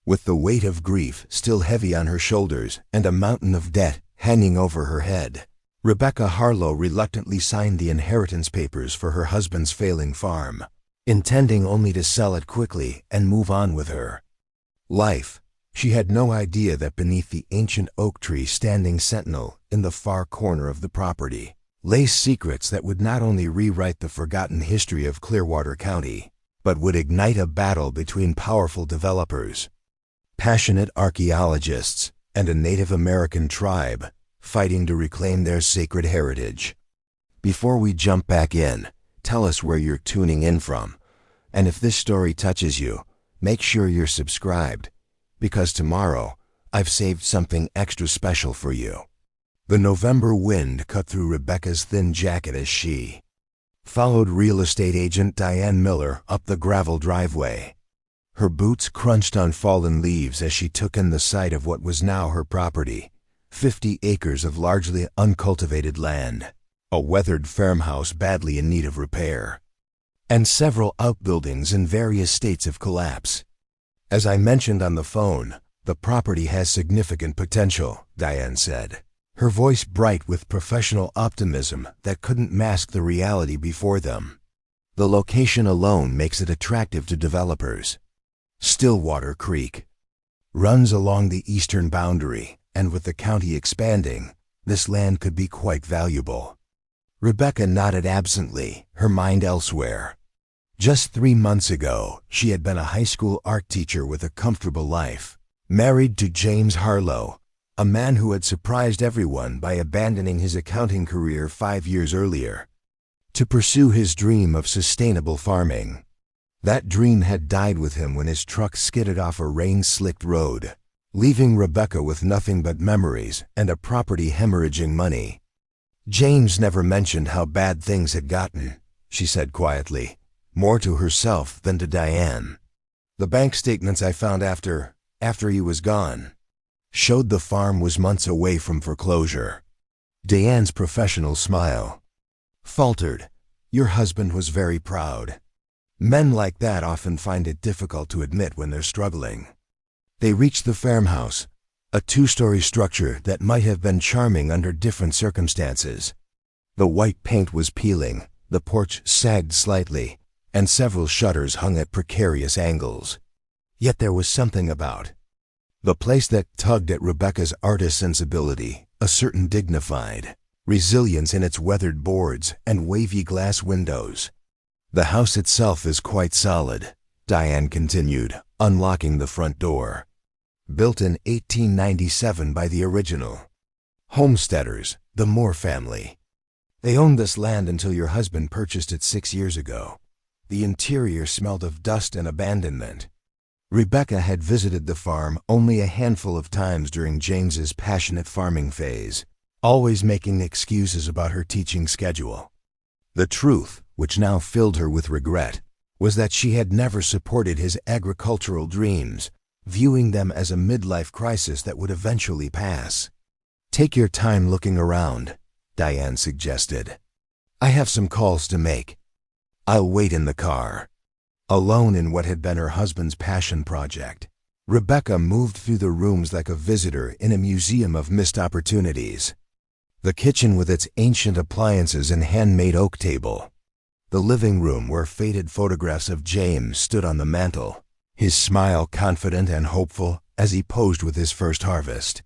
With the weight of grief still heavy on her shoulders and a mountain of debt hanging over her head, Rebecca Harlow reluctantly signed the inheritance papers for her husband's failing farm, intending only to sell it quickly and move on with her life. She had no idea that beneath the ancient oak tree standing sentinel in the far corner of the property lay secrets that would not only rewrite the forgotten history of Clearwater County, but would ignite a battle between powerful developers, passionate archaeologists, and a Native American tribe fighting to reclaim their sacred heritage. Before we jump back in, tell us where you're tuning in from, and if this story touches you, make sure you're subscribed, because tomorrow I've saved something extra special for you. The November wind cut through Rebecca's thin jacket as she followed real estate agent Diane Miller up the gravel driveway. Her boots crunched on fallen leaves as she took in the sight of what was now her property, 50 acres of largely uncultivated land, a weathered farmhouse badly in need of repair, and several outbuildings in various states of collapse. As I mentioned on the phone, the property has significant potential, Diane said, her voice bright with professional optimism that couldn't mask the reality before them. The location alone makes it attractive to developers. Stillwater Creek runs along the eastern boundary, and with the county expanding, this land could be quite valuable. Rebecca nodded absently, her mind elsewhere. Just 3 months ago, she had been a high school art teacher with a comfortable life, married to James Harlow, a man who had surprised everyone by abandoning his accounting career 5 years earlier to pursue his dream of sustainable farming. That dream had died with him when his truck skidded off a rain-slicked road, leaving Rebecca with nothing but memories and a property hemorrhaging money. James never mentioned how bad things had gotten, she said quietly, more to herself than to Diane. The bank statements I found after he was gone showed the farm was months away from foreclosure. Diane's professional smile faltered. Your husband was very proud. Men like that often find it difficult to admit when they're struggling. They reached the farmhouse, a 2-story structure that might have been charming under different circumstances. The white paint was peeling, the porch sagged slightly, and several shutters hung at precarious angles. Yet there was something about the place that tugged at Rebecca's artist sensibility, a certain dignified resilience in its weathered boards and wavy glass windows. The house itself is quite solid, Diane continued, unlocking the front door. Built in 1897 by the original homesteaders, the Moore family. They owned this land until your husband purchased it 6 years ago. The interior smelled of dust and abandonment. Rebecca had visited the farm only a handful of times during James's passionate farming phase, always making excuses about her teaching schedule. The truth, which now filled her with regret, was that she had never supported his agricultural dreams, viewing them as a midlife crisis that would eventually pass. Take your time looking around, Diane suggested. I have some calls to make. I'll wait in the car. Alone in what had been her husband's passion project, Rebecca moved through the rooms like a visitor in a museum of missed opportunities. The kitchen with its ancient appliances and handmade oak table. The living room where faded photographs of James stood on the mantel, his smile confident and hopeful as he posed with his first harvest.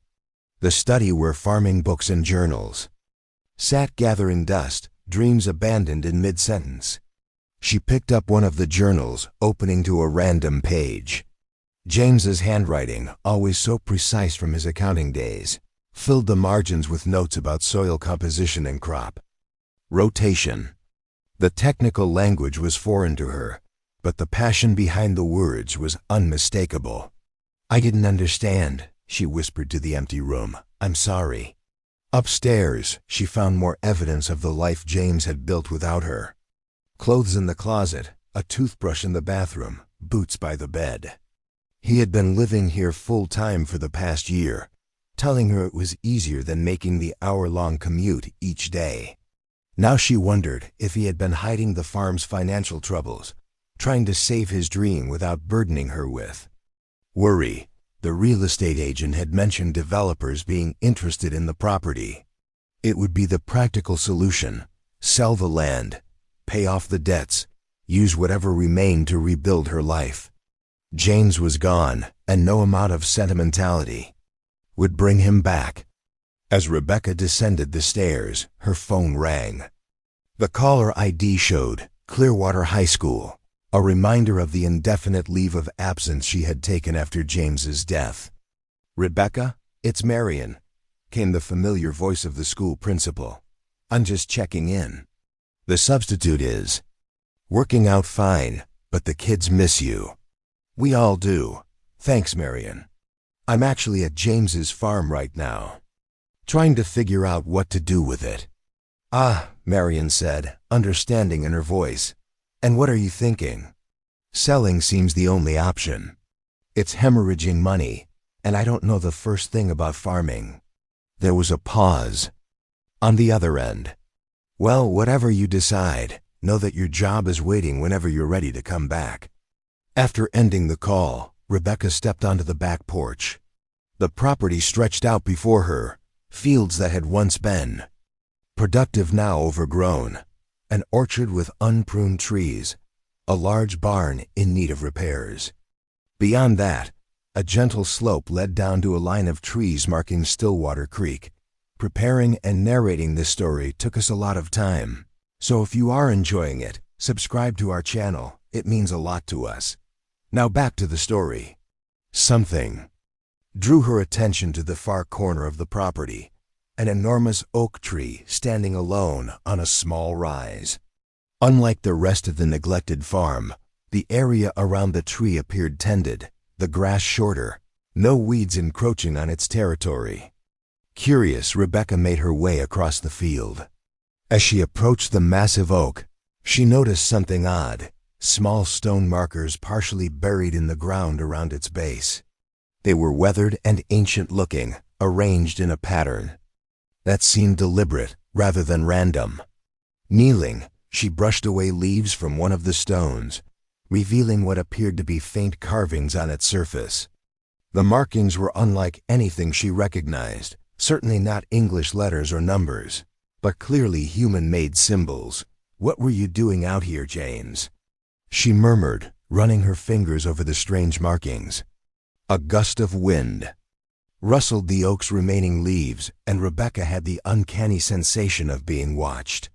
The study where farming books and journals sat gathering dust, dreams abandoned in mid-sentence. She picked up one of the journals, opening to a random page. James's handwriting, always so precise from his accounting days, filled the margins with notes about soil composition and crop rotation. The technical language was foreign to her, but the passion behind the words was unmistakable. I didn't understand, she whispered to the empty room. I'm sorry. Upstairs, she found more evidence of the life James had built without her. Clothes in the closet, a toothbrush in the bathroom, boots by the bed. He had been living here full-time for the past year, telling her it was easier than making the hour-long commute each day. Now she wondered if he had been hiding the farm's financial troubles, trying to save his dream without burdening her with worry, The real estate agent had mentioned developers being interested in the property. It would be the practical solution: sell the land, pay off the debts, use whatever remained to rebuild her life. James was gone, and no amount of sentimentality would bring him back. As Rebecca descended the stairs, her phone rang. The caller ID showed Clearwater High School, a reminder of the indefinite leave of absence she had taken after James's death. "Rebecca, it's Marion," came the familiar voice of the school principal. "I'm just checking in. The substitute is working out fine, but the kids miss you." "We all do. Thanks, Marion. I'm actually at James's farm right now, trying to figure out what to do with it." "Ah," Marion said, understanding in her voice. "And what are you thinking?" "Selling seems the only option. It's hemorrhaging money, and I don't know the first thing about farming." There was a pause. On the other end, "Well, whatever you decide, know that your job is waiting whenever you're ready to come back." After ending the call, Rebecca stepped onto the back porch. The property stretched out before her, fields that had once been productive now overgrown, an orchard with unpruned trees, a large barn in need of repairs. Beyond that, a gentle slope led down to a line of trees marking Stillwater Creek. Preparing and narrating this story took us a lot of time, so if you are enjoying it, subscribe to our channel. It means a lot to us. Now back to the story. Something drew her attention to the far corner of the property, an enormous oak tree standing alone on a small rise. Unlike the rest of the neglected farm, the area around the tree appeared tended, the grass shorter, no weeds encroaching on its territory. Curious, Rebecca made her way across the field. As she approached the massive oak, she noticed something odd: small stone markers partially buried in the ground around its base. They were weathered and ancient-looking, arranged in a pattern that seemed deliberate rather than random. Kneeling, she brushed away leaves from one of the stones, revealing what appeared to be faint carvings on its surface. The markings were unlike anything she recognized, certainly not English letters or numbers, but clearly human-made symbols. "What were you doing out here, James?" she murmured, running her fingers over the strange markings. A gust of wind rustled the oak's remaining leaves, and Rebecca had the uncanny sensation of being watched.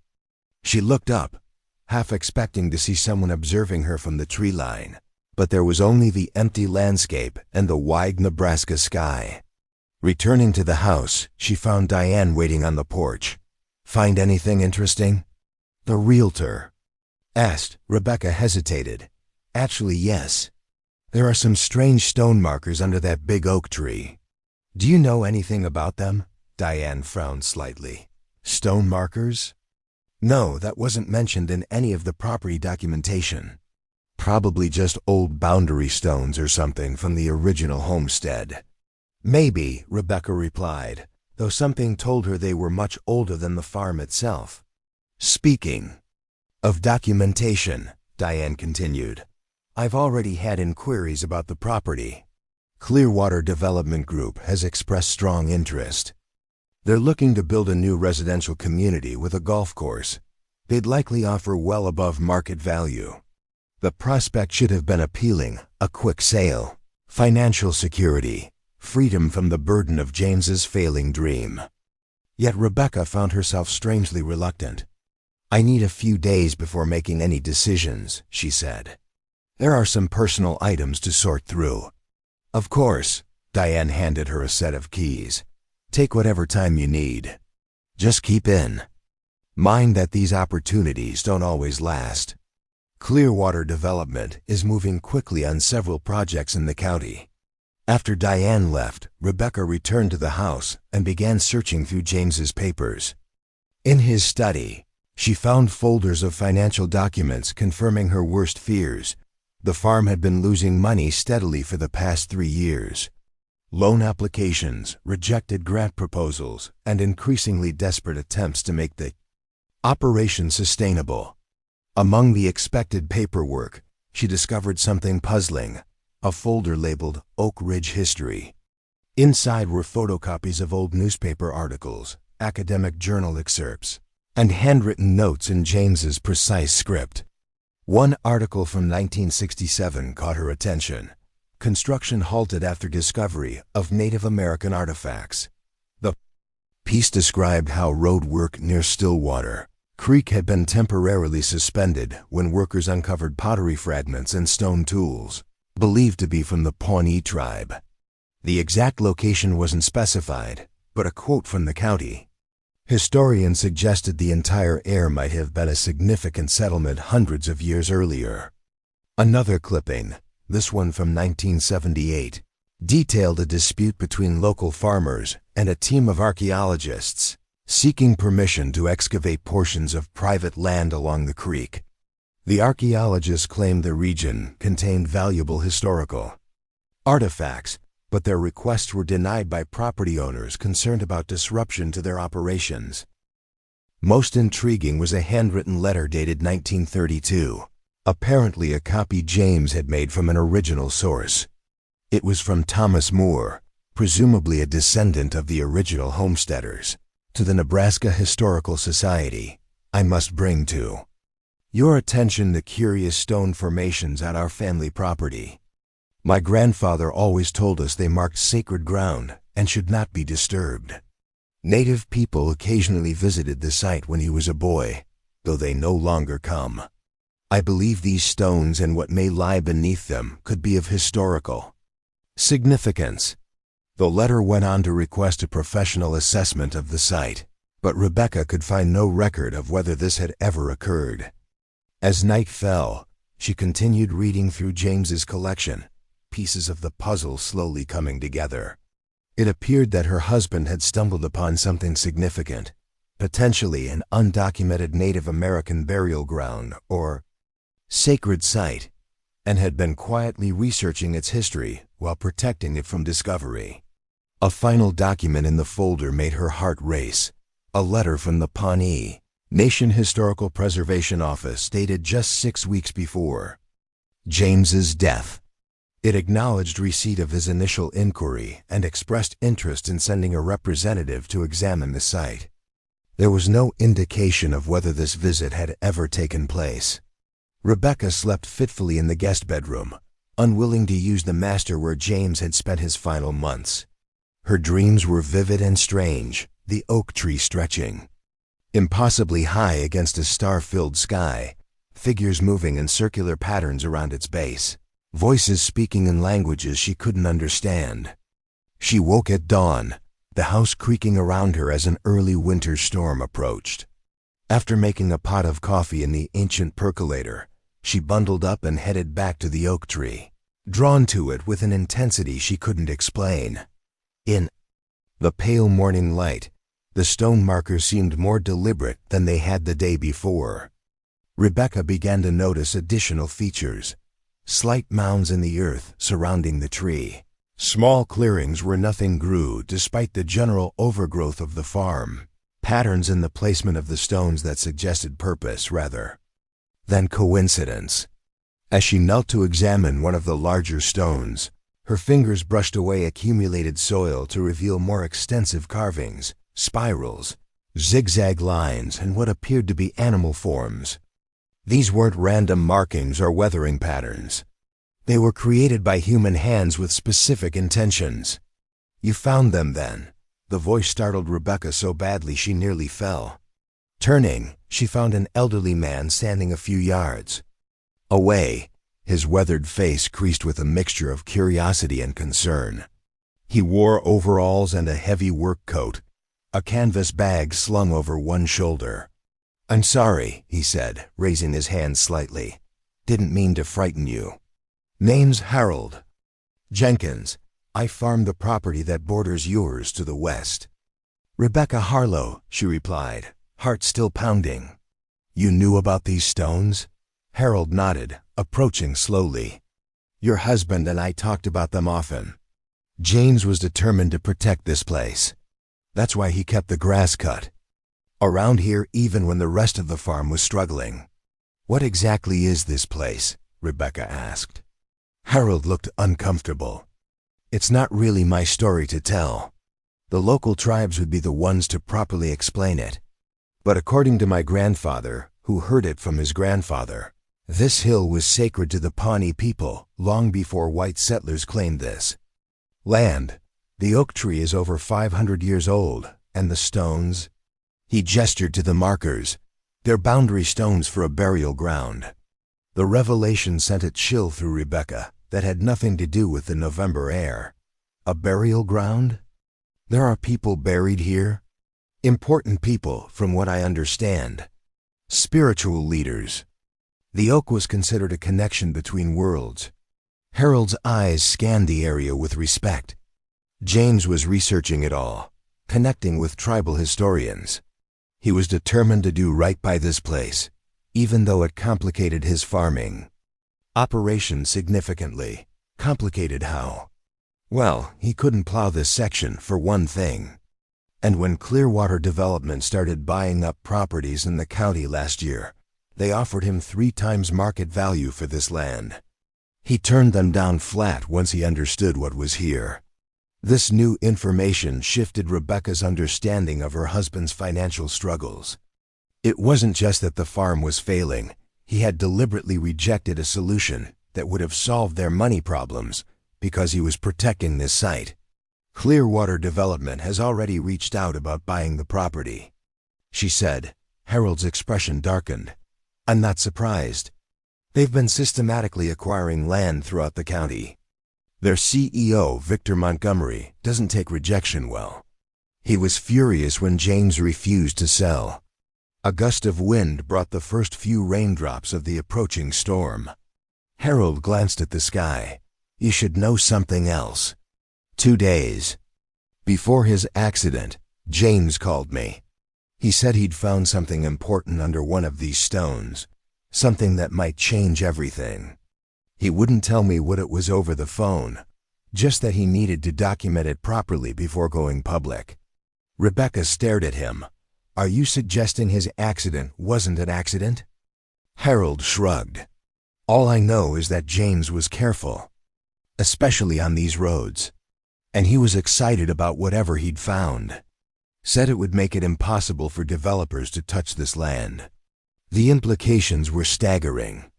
She looked up, half expecting to see someone observing her from the tree line, but there was only the empty landscape and the wide Nebraska sky. Returning to the house, she found Diane waiting on the porch. "Find anything interesting?" the realtor asked. Rebecca hesitated. "Actually, yes. There are some strange stone markers under that big oak tree." "Do you know anything about them?" Diane frowned slightly. "Stone markers? No, that wasn't mentioned in any of the property documentation. Probably just old boundary stones or something from the original homestead." "Maybe," Rebecca replied, though something told her they were much older than the farm itself. "Speaking of documentation," Diane continued, "I've already had inquiries about the property. Clearwater Development Group has expressed strong interest. They're looking to build a new residential community with a golf course. They'd likely offer well above market value. The prospect should have been appealing: a quick sale, financial security, freedom from the burden of James's failing dream." Yet Rebecca found herself strangely reluctant. "I need a few days before making any decisions," she said. "There are some personal items to sort through." "Of course." Diane handed her a set of keys. "Take whatever time you need. Just keep in mind that these opportunities don't always last." Clearwater Development is moving quickly on several projects in the county. After Diane left, Rebecca returned to the house and began searching through James's papers. In his study, she found folders of financial documents confirming her worst fears. The farm had been losing money steadily for the past 3 years. Loan applications, rejected grant proposals, and increasingly desperate attempts to make the operation sustainable. Among the expected paperwork, she discovered something puzzling: a folder labeled Oak Ridge History. Inside were photocopies of old newspaper articles, academic journal excerpts, and handwritten notes in James's precise script. One article from 1967 caught her attention. Construction halted after discovery of Native American artifacts. The piece described how road work near Stillwater Creek had been temporarily suspended when workers uncovered pottery fragments and stone tools, believed to be from the Pawnee tribe. The exact location wasn't specified, but a quote from the county. Historians suggested the entire area might have been a significant settlement hundreds of years earlier. Another clipping, this one from 1978, detailed a dispute between local farmers and a team of archaeologists seeking permission to excavate portions of private land along the creek. The archaeologists claimed the region contained valuable historical artifacts, but their requests were denied by property owners concerned about disruption to their operations. Most intriguing was a handwritten letter dated 1932, apparently a copy James had made from an original source. It was from Thomas Moore, presumably a descendant of the original homesteaders. To the Nebraska Historical Society, I must bring to your attention the curious stone formations on our family property. My grandfather always told us they marked sacred ground and should not be disturbed. Native people occasionally visited the site when he was a boy, though they no longer come. I believe these stones and what may lie beneath them could be of historical significance. The letter went on to request a professional assessment of the site, but Rebecca could find no record of whether this had ever occurred. As night fell, she continued reading through James's collection, pieces of the puzzle slowly coming together. It appeared that her husband had stumbled upon something significant, potentially an undocumented Native American burial ground or sacred site, and had been quietly researching its history while protecting it from discovery. A final document in the folder made her heart race, a letter from the Pawnee Nation Historical Preservation Office dated just 6 weeks before James's death. It acknowledged receipt of his initial inquiry and expressed interest in sending a representative to examine the site. There was no indication of whether this visit had ever taken place. Rebecca slept fitfully in the guest bedroom, unwilling to use the master where James had spent his final months. Her dreams were vivid and strange, the oak tree stretching impossibly high against a star-filled sky, figures moving in circular patterns around its base, voices speaking in languages she couldn't understand. She woke at dawn, the house creaking around her as an early winter storm approached. After making a pot of coffee in the ancient percolator, she bundled up and headed back to the oak tree, drawn to it with an intensity she couldn't explain. In the pale morning light, the stone markers seemed more deliberate than they had the day before. Rebecca began to notice additional features, slight mounds in the earth surrounding the tree, small clearings where nothing grew despite the general overgrowth of the farm, patterns in the placement of the stones that suggested purpose rather than coincidence. As she knelt to examine one of the larger stones, her fingers brushed away accumulated soil to reveal more extensive carvings, spirals, zigzag lines, and what appeared to be animal forms. These weren't random markings or weathering patterns. They were created by human hands with specific intentions. "You found them, then?" The voice startled Rebecca so badly she nearly fell. Turning, she found an elderly man standing a few yards away, his weathered face creased with a mixture of curiosity and concern. He wore overalls and a heavy work coat, a canvas bag slung over one shoulder. "I'm sorry," he said, raising his hand slightly. "Didn't mean to frighten you. Name's Harold Jenkins. I farm the property that borders yours to the west." "Rebecca Harlow," she replied, heart still pounding. "You knew about these stones?" Harold nodded, approaching slowly. "Your husband and I talked about them often. James was determined to protect this place. That's why he kept the grass cut around here even when the rest of the farm was struggling." "What exactly is this place?" Rebecca asked. Harold looked uncomfortable. It's not really my story to tell. The local tribes would be the ones to properly explain it. But according to my grandfather, who heard it from his grandfather, this hill was sacred to the Pawnee people long before white settlers claimed this land. The oak tree is over 500 years old, and the stones? He gestured to the markers. They're boundary stones for a burial ground. The revelation sent a chill through Rebecca that had nothing to do with the November air. A burial ground? There are people buried here? Important people, from what I understand. Spiritual leaders. The oak was considered a connection between worlds. Harold's eyes scanned the area with respect. James was researching it all, connecting with tribal historians. He was determined to do right by this place, even though it complicated his farming operation significantly. Complicated how? Well, he couldn't plow this section, for one thing. And when Clearwater Development started buying up properties in the county last year, they offered him 3 times market value for this land. He turned them down flat once he understood what was here. This new information shifted Rebecca's understanding of her husband's financial struggles. It wasn't just that the farm was failing. He had deliberately rejected a solution that would have solved their money problems because he was protecting this site. Clearwater Development has already reached out about buying the property, she said. Harold's expression darkened. I'm not surprised. They've been systematically acquiring land throughout the county. Their CEO, Victor Montgomery, doesn't take rejection well. He was furious when James refused to sell. A gust of wind brought the first few raindrops of the approaching storm. Harold glanced at the sky. You should know something else. 2 days before his accident, James called me. He said he'd found something important under one of these stones, something that might change everything. He wouldn't tell me what it was over the phone, just that he needed to document it properly before going public. Rebecca stared at him. Are you suggesting his accident wasn't an accident? Harold shrugged. All I know is that James was careful, especially on these roads, and he was excited about whatever he'd found. Said it would make it impossible for developers to touch this land. The implications were staggering.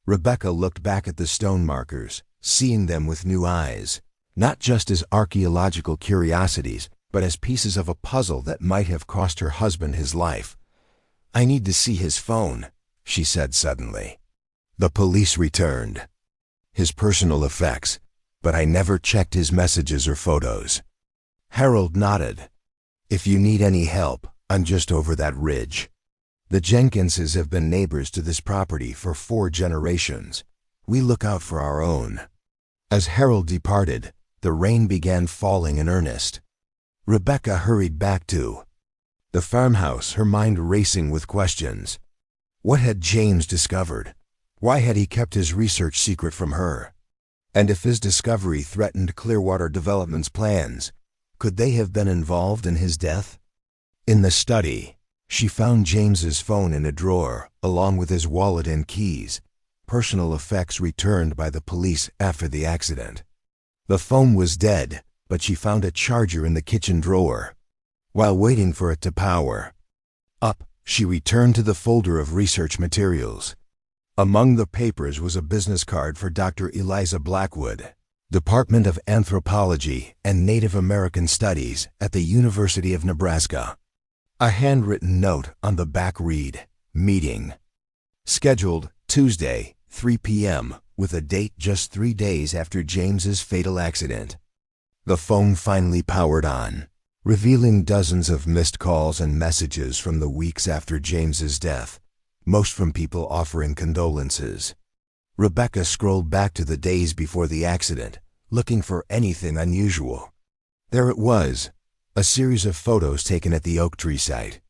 Rebecca looked back at the stone markers, seeing them with new eyes, not just as archaeological curiosities, but as pieces of a puzzle that might have cost her husband his life. I need to see his phone, she said suddenly. The police returned. His personal effects, but I never checked his messages or photos. Harold nodded. If you need any help, I'm just over that ridge. The Jenkinses have been neighbors to this property for 4 generations. We look out for our own. As Harold departed, the rain began falling in earnest. Rebecca hurried back to the farmhouse, her mind racing with questions. What had James discovered? Why had he kept his research secret from her? And if his discovery threatened Clearwater Development's plans, could they have been involved in his death? In the study, she found James's phone in a drawer, along with his wallet and keys, personal effects returned by the police after the accident. The phone was dead, but she found a charger in the kitchen drawer. While waiting for it to power up, she returned to the folder of research materials. Among the papers was a business card for Dr. Eliza Blackwood, Department of Anthropology and Native American Studies at the University of Nebraska. A handwritten note on the back read, Meeting. Scheduled Tuesday, 3 p.m., with a date just 3 days after James's fatal accident. The phone finally powered on, revealing dozens of missed calls and messages from the weeks after James's death, most from people offering condolences. Rebecca scrolled back to the days before the accident, looking for anything unusual. There it was, a series of photos taken at the oak tree site.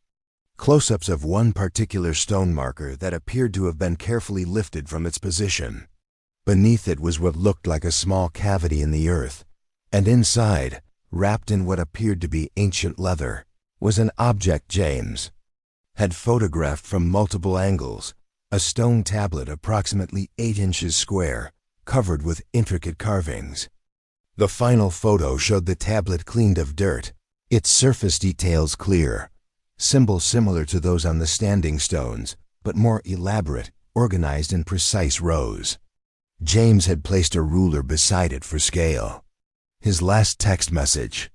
Close-ups of one particular stone marker that appeared to have been carefully lifted from its position. Beneath it was what looked like a small cavity in the earth, and inside, wrapped in what appeared to be ancient leather, was an object James had photographed from multiple angles, a stone tablet approximately 8 inches square, covered with intricate carvings. The final photo showed the tablet cleaned of dirt, its surface details clear, symbols similar to those on the standing stones, but more elaborate, organized in precise rows. James had placed a ruler beside it for scale. His last text message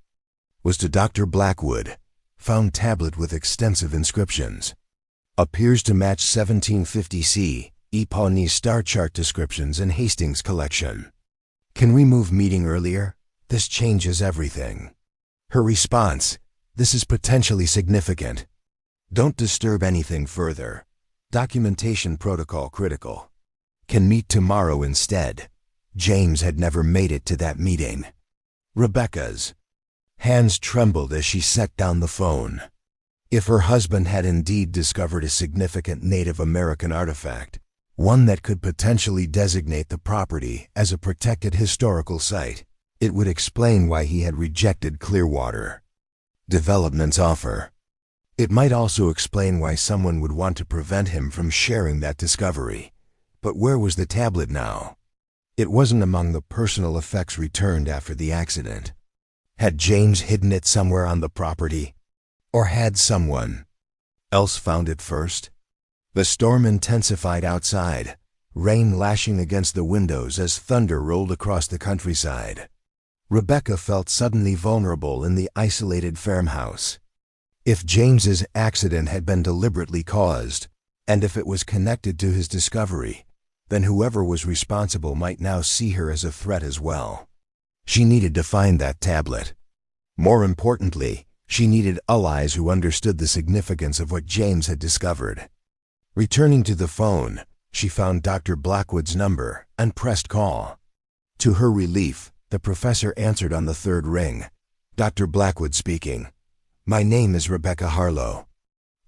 was to Dr. Blackwood, found tablet with extensive inscriptions. Appears to match 1750 C. E. Pawnee star chart descriptions in Hastings' collection. Can we move meeting earlier? This changes everything. Her response, this is potentially significant. Don't disturb anything further. Documentation protocol critical. Can meet tomorrow instead. James had never made it to that meeting. Rebecca's hands trembled as she set down the phone. If her husband had indeed discovered a significant Native American artifact, one that could potentially designate the property as a protected historical site, it would explain why he had rejected Clearwater Development's offer. It might also explain why someone would want to prevent him from sharing that discovery. But where was the tablet now? It wasn't among the personal effects returned after the accident. Had James hidden it somewhere on the property? Or had someone else found it first? The storm intensified outside, rain lashing against the windows as thunder rolled across the countryside. Rebecca felt suddenly vulnerable in the isolated farmhouse. If James's accident had been deliberately caused, and if it was connected to his discovery, then whoever was responsible might now see her as a threat as well. She needed to find that tablet. More importantly, she needed allies who understood the significance of what James had discovered. Returning to the phone, she found Dr. Blackwood's number and pressed call. To her relief, the professor answered on the third ring. Dr. Blackwood speaking. My name is Rebecca Harlow.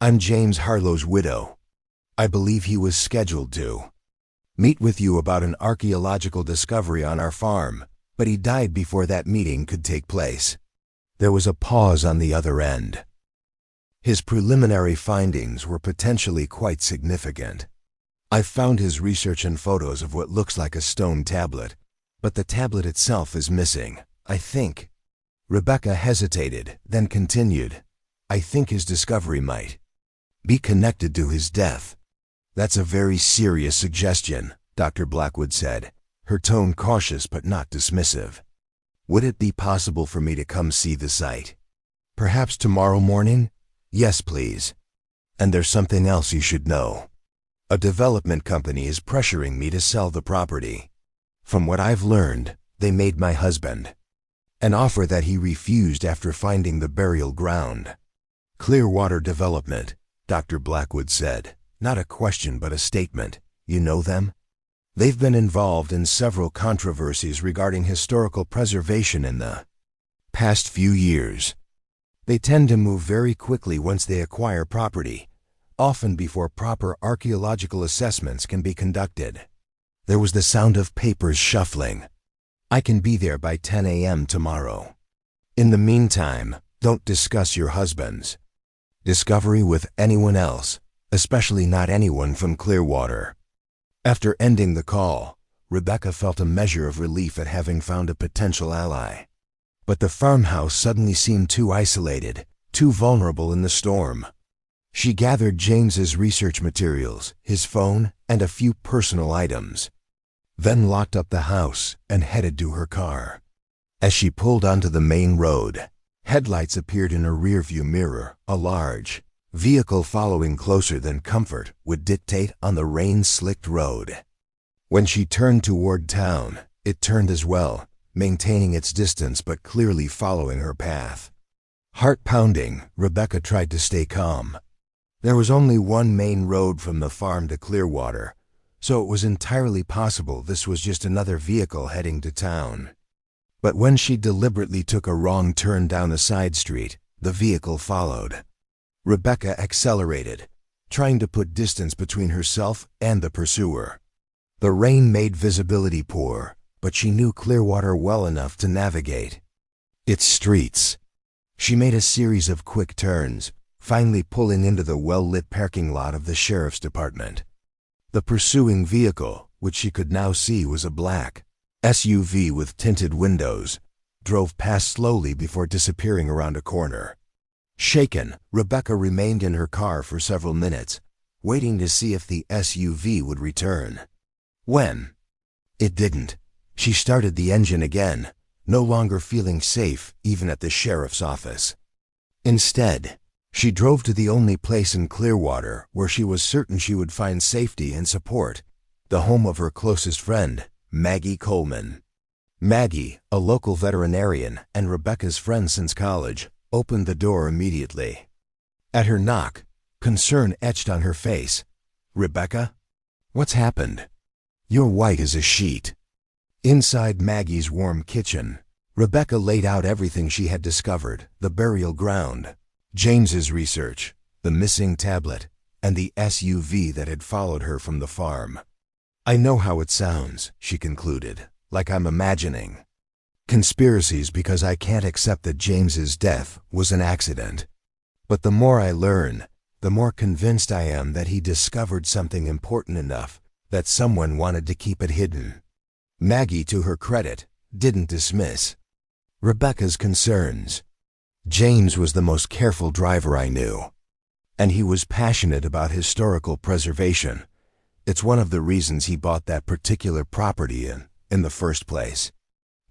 I'm James Harlow's widow. I believe he was scheduled to meet with you about an archaeological discovery on our farm, but he died before that meeting could take place. There was a pause on the other end. His preliminary findings were potentially quite significant. I've found his research and photos of what looks like a stone tablet, but the tablet itself is missing, I think. Rebecca hesitated, then continued. I think his discovery might be connected to his death. That's a very serious suggestion, Dr. Blackwood said, her tone cautious but not dismissive. Would it be possible for me to come see the site? Perhaps tomorrow morning? Yes, please. And there's something else you should know. A development company is pressuring me to sell the property. From what I've learned, they made my husband an offer that he refused after finding the burial ground. Clearwater Development, Dr. Blackwood said. Not a question but a statement. You know them? They've been involved in several controversies regarding historical preservation in the past few years. They tend to move very quickly once they acquire property, often before proper archaeological assessments can be conducted. There was the sound of papers shuffling. I can be there by 10 a.m. tomorrow. In the meantime, don't discuss your husband's discovery with anyone else, especially not anyone from Clearwater. After ending the call, Rebecca felt a measure of relief at having found a potential ally. But the farmhouse suddenly seemed too isolated, too vulnerable in the storm. She gathered James's research materials, his phone, and a few personal items, then locked up the house and headed to her car. As she pulled onto the main road, headlights appeared in her rearview mirror, a large vehicle following closer than comfort would dictate on the rain-slicked road. When she turned toward town, it turned as well, maintaining its distance but clearly following her path. Heart pounding, Rebecca tried to stay calm. There was only one main road from the farm to Clearwater, so it was entirely possible this was just another vehicle heading to town. But when she deliberately took a wrong turn down a side street, the vehicle followed. Rebecca accelerated, trying to put distance between herself and the pursuer. The rain made visibility poor, but she knew Clearwater well enough to navigate its streets. She made a series of quick turns, finally pulling into the well-lit parking lot of the sheriff's department. The pursuing vehicle, which she could now see was a black SUV with tinted windows, drove past slowly before disappearing around a corner. Shaken, Rebecca remained in her car for several minutes, waiting to see if the SUV would return. When it didn't, she started the engine again, no longer feeling safe even at the sheriff's office. Instead, she drove to the only place in Clearwater where she was certain she would find safety and support, the home of her closest friend, Maggie Coleman. Maggie, a local veterinarian and Rebecca's friend since college, opened the door immediately. At her knock, concern etched on her face. "Rebecca? What's happened? You're white as a sheet." Inside Maggie's warm kitchen, Rebecca laid out everything she had discovered: the burial ground, James's research, the missing tablet, and the SUV that had followed her from the farm. "I know how it sounds," she concluded, "like I'm imagining conspiracies because I can't accept that James's death was an accident. But the more I learn, the more convinced I am that he discovered something important enough that someone wanted to keep it hidden." Maggie, to her credit, didn't dismiss Rebecca's concerns. "James was the most careful driver I knew, and he was passionate about historical preservation. It's one of the reasons he bought that particular property in the first place.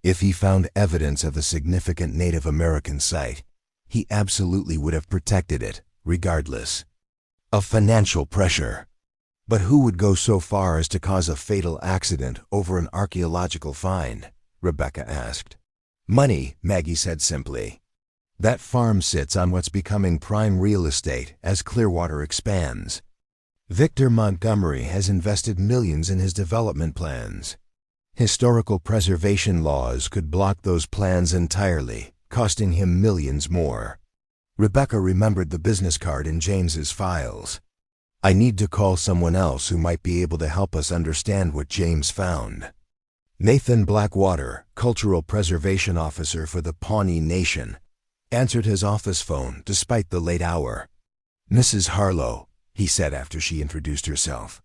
If he found evidence of a significant Native American site, he absolutely would have protected it, regardless of financial pressure." "But who would go so far as to cause a fatal accident over an archaeological find?" Rebecca asked. "Money," Maggie said simply. "That farm sits on what's becoming prime real estate as Clearwater expands. Victor Montgomery has invested millions in his development plans. Historical preservation laws could block those plans entirely, costing him millions more." Rebecca remembered the business card in James's files. "I need to call someone else who might be able to help us understand what James found." Nathan Blackwater, Cultural Preservation Officer for the Pawnee Nation, answered his office phone despite the late hour. "Mrs. Harlow," he said after she introduced herself,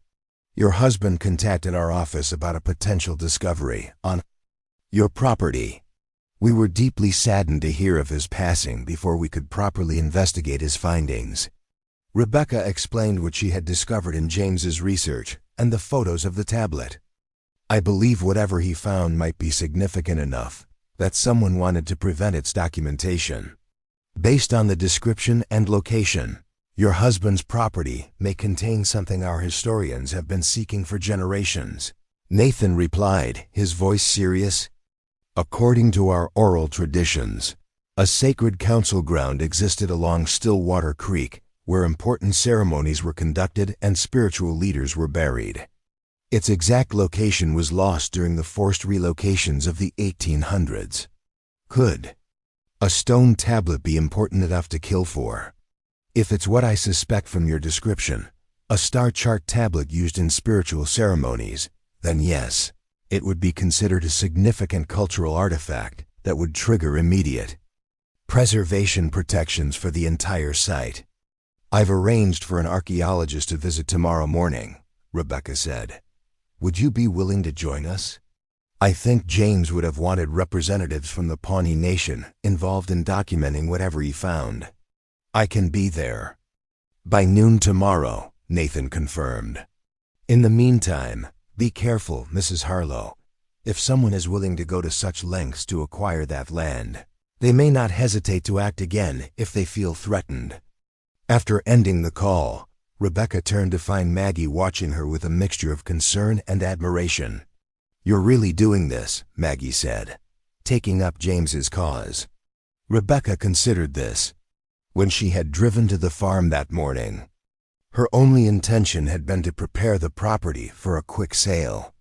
"your husband contacted our office about a potential discovery on your property. We were deeply saddened to hear of his passing before we could properly investigate his findings." Rebecca explained what she had discovered in James's research and the photos of the tablet. "I believe whatever he found might be significant enough that someone wanted to prevent its documentation. Based on the description and location, your husband's property may contain something our historians have been seeking for generations." Nathan replied, his voice serious. "According to our oral traditions, a sacred council ground existed along Stillwater Creek where important ceremonies were conducted and spiritual leaders were buried. Its exact location was lost during the forced relocations of the 1800s. Could a stone tablet be important enough to kill for? If it's what I suspect from your description, a star chart tablet used in spiritual ceremonies, then yes, it would be considered a significant cultural artifact that would trigger immediate preservation protections for the entire site." "I've arranged for an archaeologist to visit tomorrow morning," Rebecca said. "Would you be willing to join us? I think James would have wanted representatives from the Pawnee Nation involved in documenting whatever he found." "I can be there by noon tomorrow," Nathan confirmed. "In the meantime, be careful, Mrs. Harlow. If someone is willing to go to such lengths to acquire that land, they may not hesitate to act again if they feel threatened." After ending the call, Rebecca turned to find Maggie watching her with a mixture of concern and admiration. "You're really doing this," Maggie said, taking up James's cause. Rebecca considered this. When she had driven to the farm that morning, her only intention had been to prepare the property for a quick sale.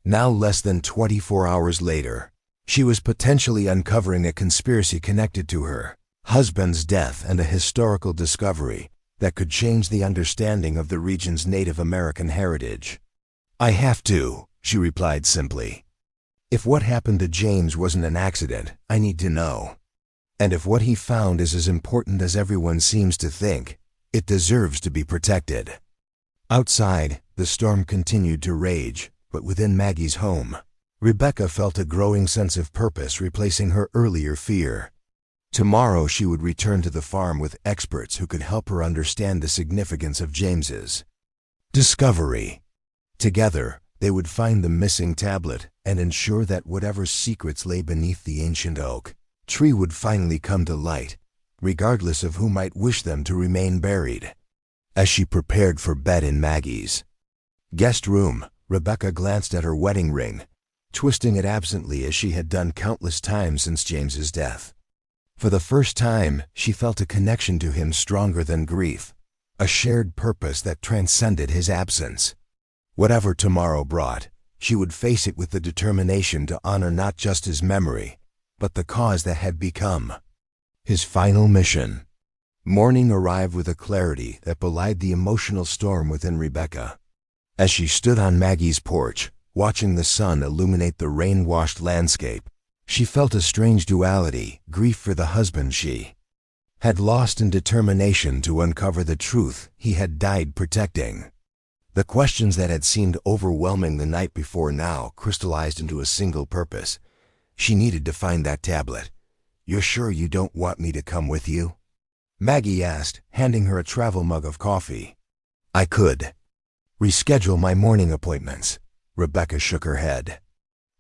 Now, less than 24 hours later, she was potentially uncovering a conspiracy connected to her husband's death and a historical discovery that could change the understanding of the region's Native American heritage. "I have to," she replied simply. "If what happened to James wasn't an accident, I need to know. And if what he found is as important as everyone seems to think, it deserves to be protected." Outside, the storm continued to rage, but within Maggie's home, Rebecca felt a growing sense of purpose replacing her earlier fear. Tomorrow she would return to the farm with experts who could help her understand the significance of James's discovery. Together, they would find the missing tablet and ensure that whatever secrets lay beneath the ancient oak tree would finally come to light, regardless of who might wish them to remain buried. As she prepared for bed in Maggie's guest room, Rebecca glanced at her wedding ring, twisting it absently as she had done countless times since James's death. For the first time, she felt a connection to him stronger than grief, a shared purpose that transcended his absence. Whatever tomorrow brought, she would face it with the determination to honor not just his memory, but the cause that had become his final mission. Morning arrived with a clarity that belied the emotional storm within Rebecca. As she stood on Maggie's porch, watching the sun illuminate the rain-washed landscape, she felt a strange duality, grief for the husband she had lost and determination to uncover the truth he had died protecting. The questions that had seemed overwhelming the night before now crystallized into a single purpose. She needed to find that tablet. "You're sure you don't want me to come with you?" Maggie asked, handing her a travel mug of coffee. "I could reschedule my morning appointments." Rebecca shook her head.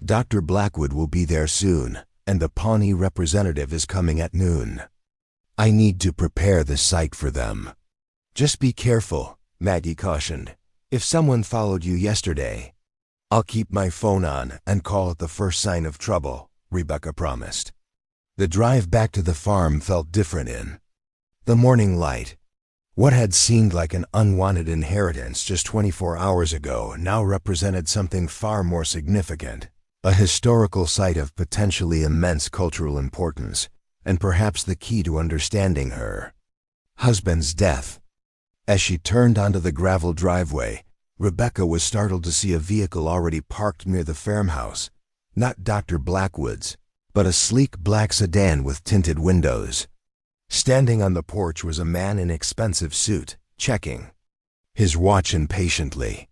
"Dr. Blackwood will be there soon, and the Pawnee representative is coming at noon. I need to prepare the site for them." "Just be careful," Maggie cautioned. "If someone followed you yesterday—" "I'll keep my phone on and call at the first sign of trouble," Rebecca promised. The drive back to the farm felt different in the morning light. What had seemed like an unwanted inheritance just 24 hours ago now represented something far more significant, a historical site of potentially immense cultural importance, and perhaps the key to understanding her husband's death. As she turned onto the gravel driveway, Rebecca was startled to see a vehicle already parked near the farmhouse, not Dr. Blackwood's, but a sleek black sedan with tinted windows. Standing on the porch was a man in expensive suit, checking his watch impatiently.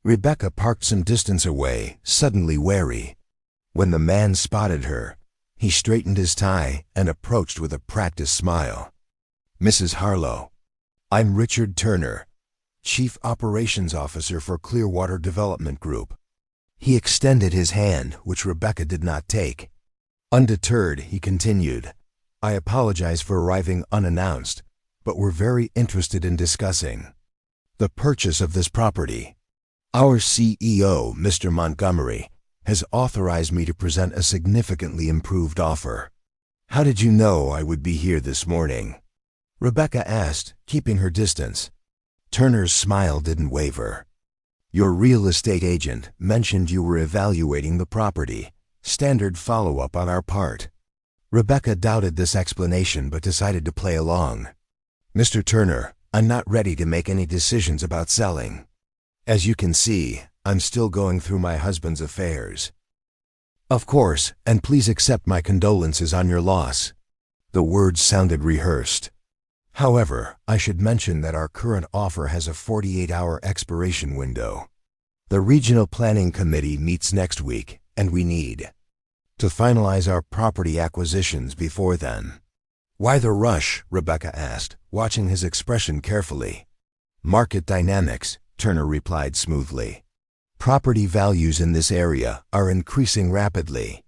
Rebecca parked some distance away, suddenly wary. When the man spotted her, he straightened his tie and approached with a practiced smile. "Mrs. Harlow, I'm Richard Turner, Chief Operations Officer for Clearwater Development Group." He extended his hand, which Rebecca did not take. Undeterred, he continued, "I apologize for arriving unannounced, but we're very interested in discussing the purchase of this property. Our CEO, Mr. Montgomery, has authorized me to present a significantly improved offer." "How did you know I would be here this morning?" Rebecca asked, keeping her distance. Turner's smile didn't waver. "Your real estate agent mentioned you were evaluating the property. Standard follow-up on our part." Rebecca doubted this explanation but decided to play along. "Mr. Turner, I'm not ready to make any decisions about selling. As you can see, I'm still going through my husband's affairs." "Of course, and please accept my condolences on your loss." The words sounded rehearsed. "However, I should mention that our current offer has a 48-hour expiration window. The Regional Planning Committee meets next week, and we need to finalize our property acquisitions before then." "Why the rush?" Rebecca asked, watching his expression carefully. "Market dynamics," Turner replied smoothly. "Property values in this area are increasing rapidly.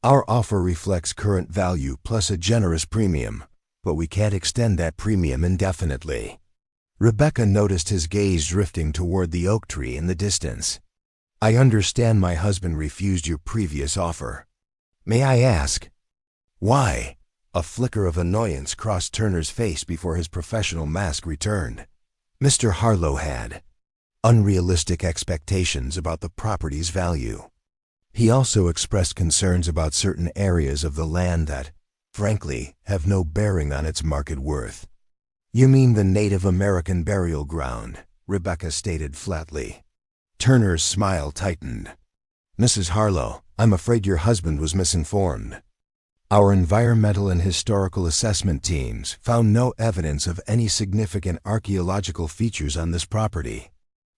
Our offer reflects current value plus a generous premium, but we can't extend that premium indefinitely." Rebecca noticed his gaze drifting toward the oak tree in the distance. "I understand my husband refused your previous offer. May I ask why?" A flicker of annoyance crossed Turner's face before his professional mask returned. Mr. Harlow had unrealistic expectations about the property's value. He also expressed concerns about certain areas of the land that, frankly, have no bearing on its market worth. "You mean the Native American burial ground," Rebecca stated flatly. Turner's smile tightened. "Mrs. Harlow, I'm afraid your husband was misinformed. Our environmental and historical assessment teams found no evidence of any significant archaeological features on this property.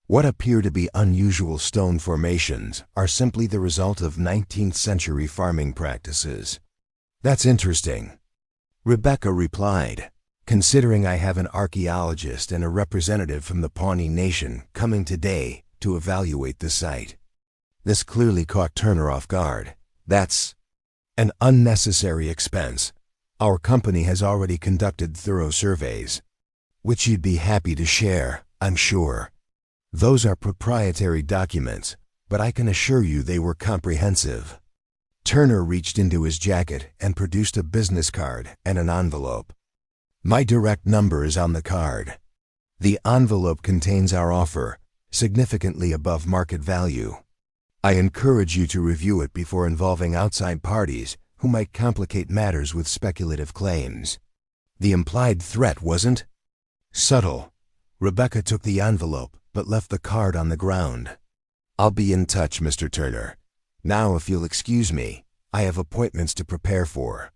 What appear to be unusual stone formations are simply the result of 19th century farming practices. That's interesting, Rebecca replied, considering I have an archaeologist and a representative from the Pawnee Nation coming today to evaluate the site. This clearly caught Turner off guard. That's an unnecessary expense. Our company has already conducted thorough surveys, which you'd be happy to share, I'm sure. Those are proprietary documents, but I can assure you they were comprehensive. Turner reached into his jacket and produced a business card and an envelope. My direct number is on the card. The envelope contains our offer, significantly above market value. I encourage you to review it before involving outside parties who might complicate matters with speculative claims. The implied threat wasn't subtle. Rebecca took the envelope but left the card on the ground. I'll be in touch, Mr. Turner. Now, if you'll excuse me, I have appointments to prepare for.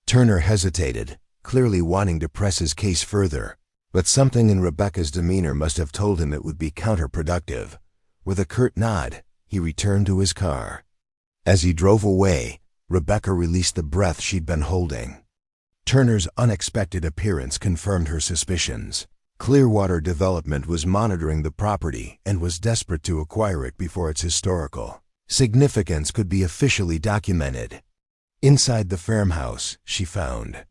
Turner hesitated, clearly wanting to press his case further, but something in Rebecca's demeanor must have told him it would be counterproductive. With a curt nod, he returned to his car. As he drove away, Rebecca released the breath she'd been holding. Turner's unexpected appearance confirmed her suspicions. Clearwater Development was monitoring the property and was desperate to acquire it before its historical significance could be officially documented. Inside the farmhouse, she found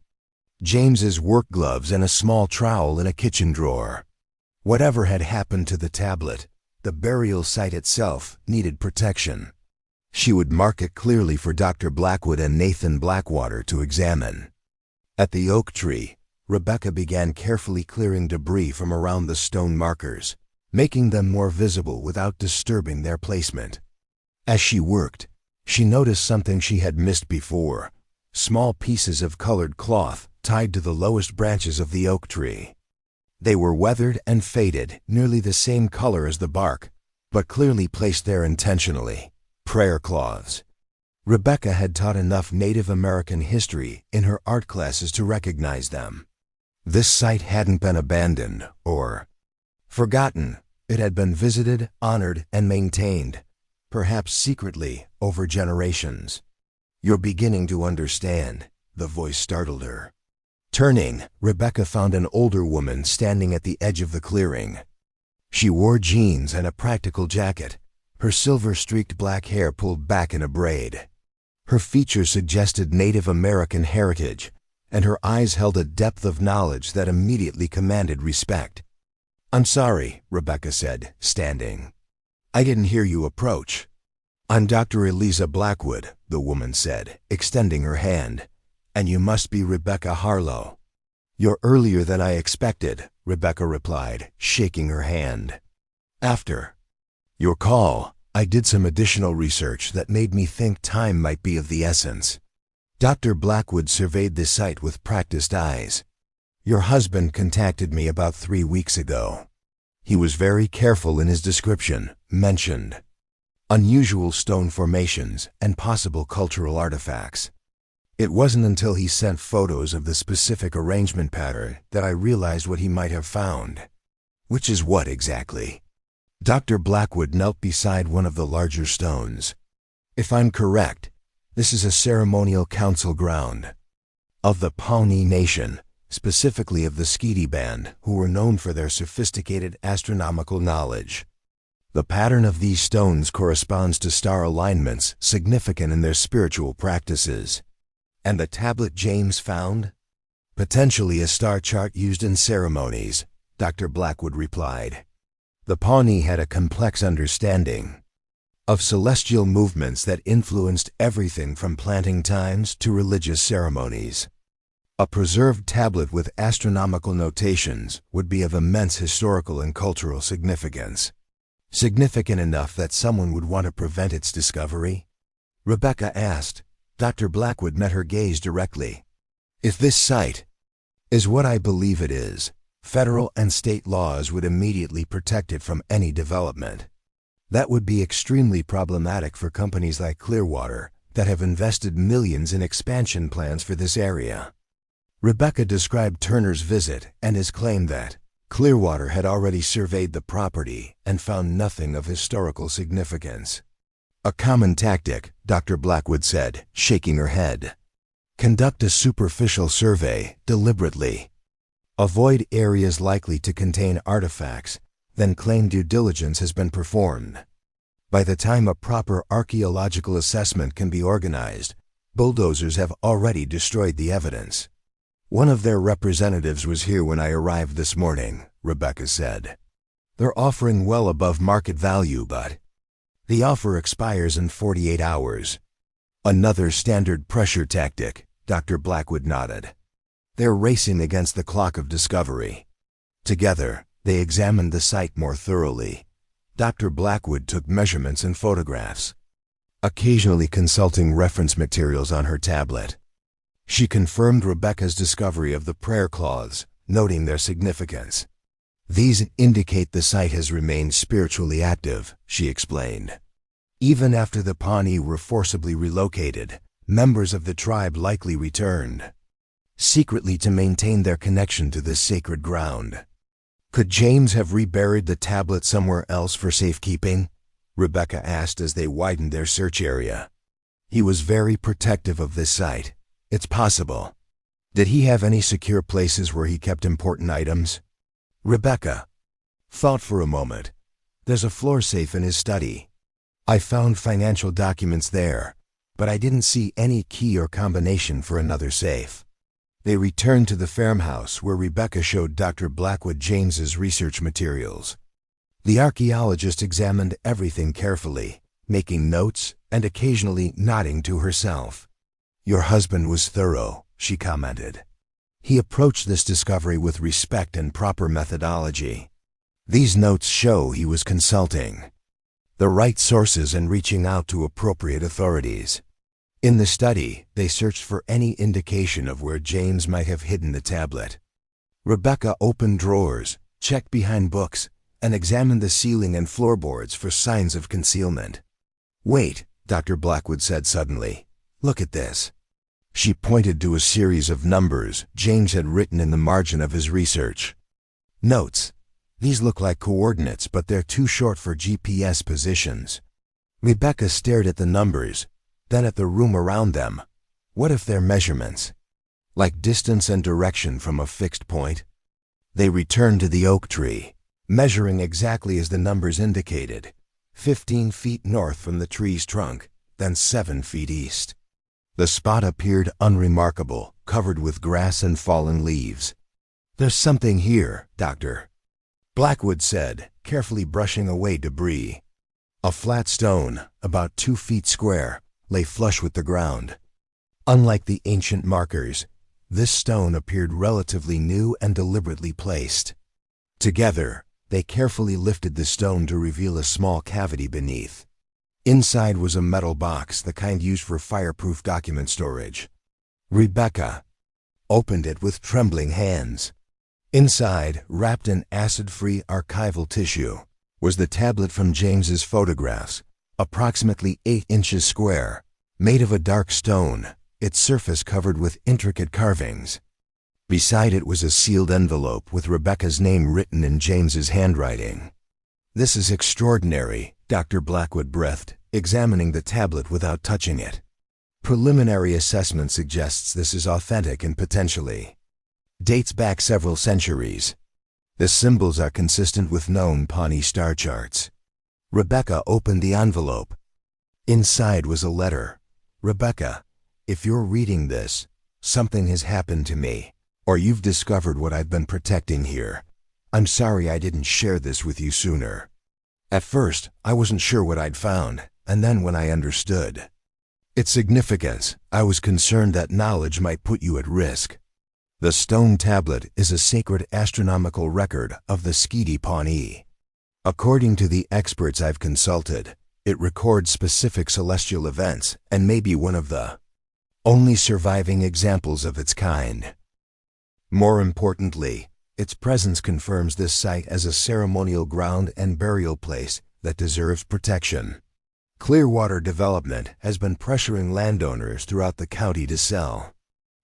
James's work gloves and a small trowel in a kitchen drawer. Whatever had happened to the tablet, the burial site itself needed protection. She would mark it clearly for Dr. Blackwood and Nathan Blackwater to examine. At the oak tree, Rebecca began carefully clearing debris from around the stone markers, making them more visible without disturbing their placement. As she worked, she noticed something she had missed before: small pieces of colored cloth tied to the lowest branches of the oak tree. They were weathered and faded, nearly the same color as the bark, but clearly placed there intentionally. Prayer cloths. Rebecca had taught enough Native American history in her art classes to recognize them. This site hadn't been abandoned or forgotten. It had been visited, honored, and maintained, perhaps secretly, over generations. You're beginning to understand, the voice startled her. Turning, Rebecca found an older woman standing at the edge of the clearing. She wore jeans and a practical jacket, her silver-streaked black hair pulled back in a braid. Her features suggested Native American heritage, and her eyes held a depth of knowledge that immediately commanded respect. I'm sorry, Rebecca said, standing. I didn't hear you approach. I'm Dr. Eliza Blackwood, the woman said, extending her hand. And you must be Rebecca Harlow. You're earlier than I expected, Rebecca replied, shaking her hand. After your call, I did some additional research that made me think time might be of the essence. Dr. Blackwood surveyed the site with practiced eyes. Your husband contacted me about 3 weeks ago. He was very careful in his description, mentioned unusual stone formations and possible cultural artifacts. It wasn't until he sent photos of the specific arrangement pattern that I realized what he might have found. Which is what exactly? Dr. Blackwood knelt beside one of the larger stones. If I'm correct, this is a ceremonial council ground of the Pawnee Nation, specifically of the Skeety Band, who were known for their sophisticated astronomical knowledge. The pattern of these stones corresponds to star alignments significant in their spiritual practices. And the tablet James found? Potentially a star chart used in ceremonies, Dr. Blackwood replied. The Pawnee had a complex understanding of celestial movements that influenced everything from planting times to religious ceremonies. A preserved tablet with astronomical notations would be of immense historical and cultural significance. Significant enough that someone would want to prevent its discovery? Rebecca asked. Dr. Blackwood met her gaze directly. If this site is what I believe it is, federal and state laws would immediately protect it from any development. That would be extremely problematic for companies like Clearwater that have invested millions in expansion plans for this area. Rebecca described Turner's visit and his claim that Clearwater had already surveyed the property and found nothing of historical significance. A common tactic, Dr. Blackwood said, shaking her head. Conduct a superficial survey deliberately. Avoid areas likely to contain artifacts, then claim due diligence has been performed. By the time a proper archaeological assessment can be organized, bulldozers have already destroyed the evidence. One of their representatives was here when I arrived this morning, Rebecca said. They're offering well above market value, but the offer expires in 48 hours. Another standard pressure tactic, Dr. Blackwood nodded. They're racing against the clock of discovery. Together, they examined the site more thoroughly. Dr. Blackwood took measurements and photographs, occasionally consulting reference materials on her tablet. She confirmed Rebecca's discovery of the prayer cloths, noting their significance. These indicate the site has remained spiritually active, she explained. Even after the Pawnee were forcibly relocated, members of the tribe likely returned, secretly to maintain their connection to this sacred ground. Could James have reburied the tablet somewhere else for safekeeping? Rebecca asked as they widened their search area. He was very protective of this site. It's possible. Did he have any secure places where he kept important items? Rebecca thought for a moment. There's a floor safe in his study. I found financial documents there, but I didn't see any key or combination for another safe. They returned to the farmhouse where Rebecca showed Dr. Blackwood James's research materials. The archaeologist examined everything carefully, making notes and occasionally nodding to herself. Your husband was thorough, she commented. He approached this discovery with respect and proper methodology. These notes show he was consulting the right sources and reaching out to appropriate authorities. In the study, they searched for any indication of where James might have hidden the tablet. Rebecca opened drawers, checked behind books, and examined the ceiling and floorboards for signs of concealment. Wait, Dr. Blackwood said suddenly. Look at this. She pointed to a series of numbers James had written in the margin of his research. Notes. These look like coordinates, but they're too short for GPS positions. Rebecca stared at the numbers, then at the room around them. What if they're measurements? Like distance and direction from a fixed point? They returned to the oak tree, measuring exactly as the numbers indicated, 15 feet north from the tree's trunk, then 7 feet east. The spot appeared unremarkable, covered with grass and fallen leaves. There's something here, Doctor, Blackwood said, carefully brushing away debris. A flat stone, about 2 feet square, lay flush with the ground. Unlike the ancient markers, this stone appeared relatively new and deliberately placed. Together, they carefully lifted the stone to reveal a small cavity beneath. Inside was a metal box, the kind used for fireproof document storage. Rebecca opened it with trembling hands. Inside, wrapped in acid-free archival tissue, was the tablet from James's photographs, approximately 8 inches square, made of a dark stone, its surface covered with intricate carvings. Beside it was a sealed envelope with Rebecca's name written in James's handwriting. This is extraordinary, Dr. Blackwood breathed, examining the tablet without touching it. Preliminary assessment suggests this is authentic and potentially dates back several centuries. The symbols are consistent with known Pawnee star charts. Rebecca opened the envelope. Inside was a letter. Rebecca, if you're reading this, something has happened to me, or you've discovered what I've been protecting here. I'm sorry I didn't share this with you sooner. At first, I wasn't sure what I'd found, and then when I understood its significance, I was concerned that knowledge might put you at risk. The stone tablet is a sacred astronomical record of the Skeety Pawnee. According to the experts I've consulted, it records specific celestial events and may be one of the only surviving examples of its kind. More importantly, its presence confirms this site as a ceremonial ground and burial place that deserves protection. Clearwater Development has been pressuring landowners throughout the county to sell.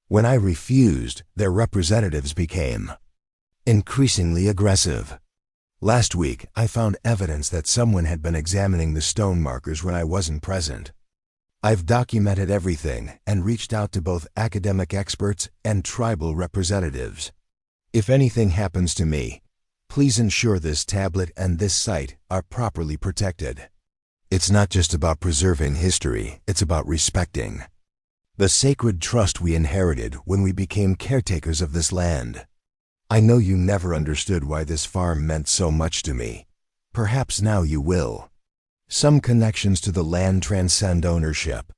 When I refused, their representatives became increasingly aggressive. Last week, I found evidence that someone had been examining the stone markers when I wasn't present. I've documented everything and reached out to both academic experts and tribal representatives. If anything happens to me, please ensure this tablet and this site are properly protected. It's not just about preserving history, it's about respecting the sacred trust we inherited when we became caretakers of this land. I know you never understood why this farm meant so much to me. Perhaps now you will. Some connections to the land transcend ownership.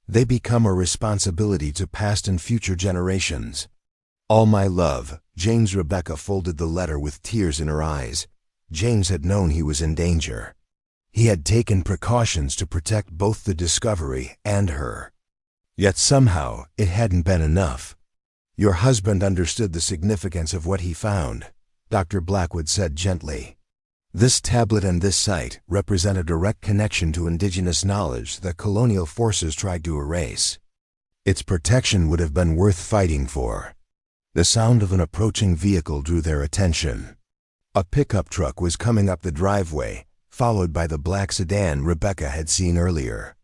They become a responsibility to past and future generations. All my love, James. Rebecca folded the letter with tears in her eyes. James had known he was in danger. He had taken precautions to protect both the discovery and her. Yet somehow it hadn't been enough. Your husband understood the significance of what he found, Dr. Blackwood said gently. This tablet and this site represent a direct connection to indigenous knowledge that colonial forces tried to erase. Its protection would have been worth fighting for. The sound of an approaching vehicle drew their attention. A pickup truck was coming up the driveway, followed by the black sedan Rebecca had seen earlier.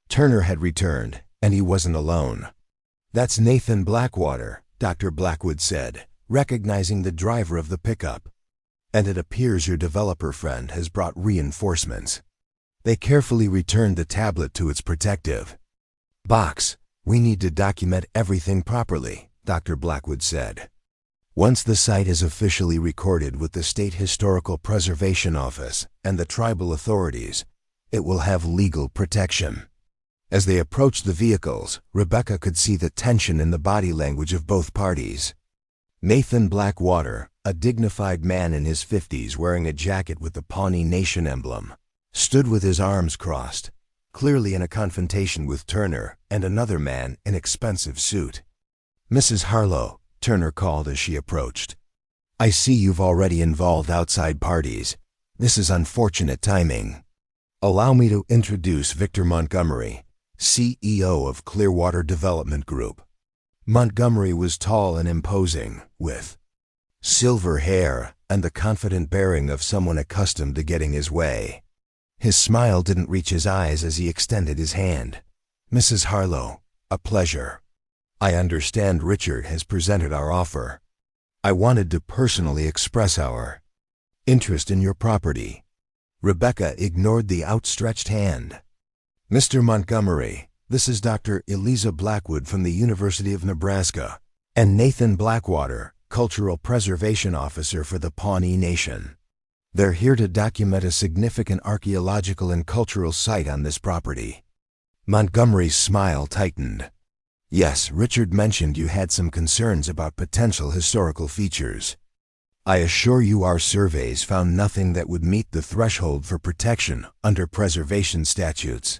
Turner had returned, and he wasn't alone. "That's Nathan Blackwater," Dr. Blackwood said, recognizing the driver of the pickup. "And it appears your developer friend has brought reinforcements." They carefully returned the tablet to its protective box. "We need to document everything properly," Dr. Blackwood said. "Once the site is officially recorded with the State Historical Preservation Office and the tribal authorities, it will have legal protection." As they approached the vehicles, Rebecca could see the tension in the body language of both parties. Nathan Blackwater, a dignified man in his 50s wearing a jacket with the Pawnee Nation emblem, stood with his arms crossed, clearly in a confrontation with Turner and another man in expensive suit. "Mrs. Harlow," Turner called as she approached. "I see you've already involved outside parties. This is unfortunate timing. Allow me to introduce Victor Montgomery, CEO of Clearwater Development Group." Montgomery was tall and imposing, with silver hair and the confident bearing of someone accustomed to getting his way. His smile didn't reach his eyes as he extended his hand. "Mrs. Harlow, a pleasure. I understand Richard has presented our offer. I wanted to personally express our interest in your property." Rebecca ignored the outstretched hand. "Mr. Montgomery, this is Dr. Eliza Blackwood from the University of Nebraska, and Nathan Blackwater, Cultural Preservation Officer for the Pawnee Nation. They're here to document a significant archaeological and cultural site on this property." Montgomery's smile tightened. "Yes, Richard mentioned you had some concerns about potential historical features. I assure you our surveys found nothing that would meet the threshold for protection under preservation statutes."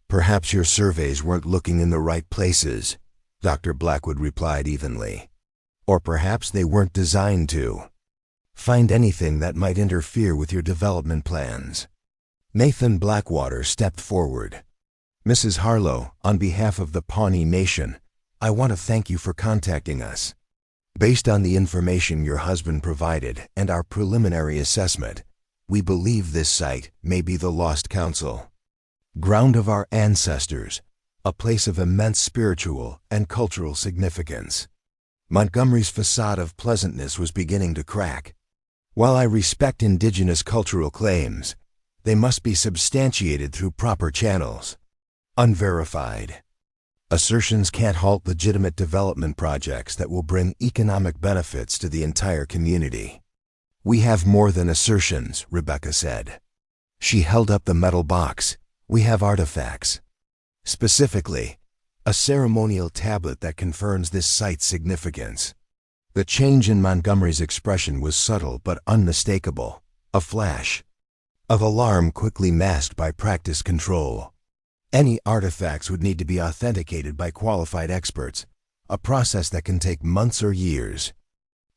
"Perhaps your surveys weren't looking in the right places," Dr. Blackwood replied evenly. "Or perhaps they weren't designed to find anything that might interfere with your development plans." Nathan Blackwater stepped forward. "Mrs. Harlow, on behalf of the Pawnee Nation, I want to thank you for contacting us. Based on the information your husband provided and our preliminary assessment, we believe this site may be the Lost Council, ground of our ancestors, a place of immense spiritual and cultural significance." Montgomery's facade of pleasantness was beginning to crack. "While I respect indigenous cultural claims, they must be substantiated through proper channels. Unverified assertions can't halt legitimate development projects that will bring economic benefits to the entire community." "We have more than assertions," Rebecca said. She held up the metal box. "We have artifacts. Specifically, a ceremonial tablet that confirms this site's significance." The change in Montgomery's expression was subtle but unmistakable, a flash of alarm quickly masked by practiced control. Any artifacts would need to be authenticated by qualified experts, a process that can take months or years.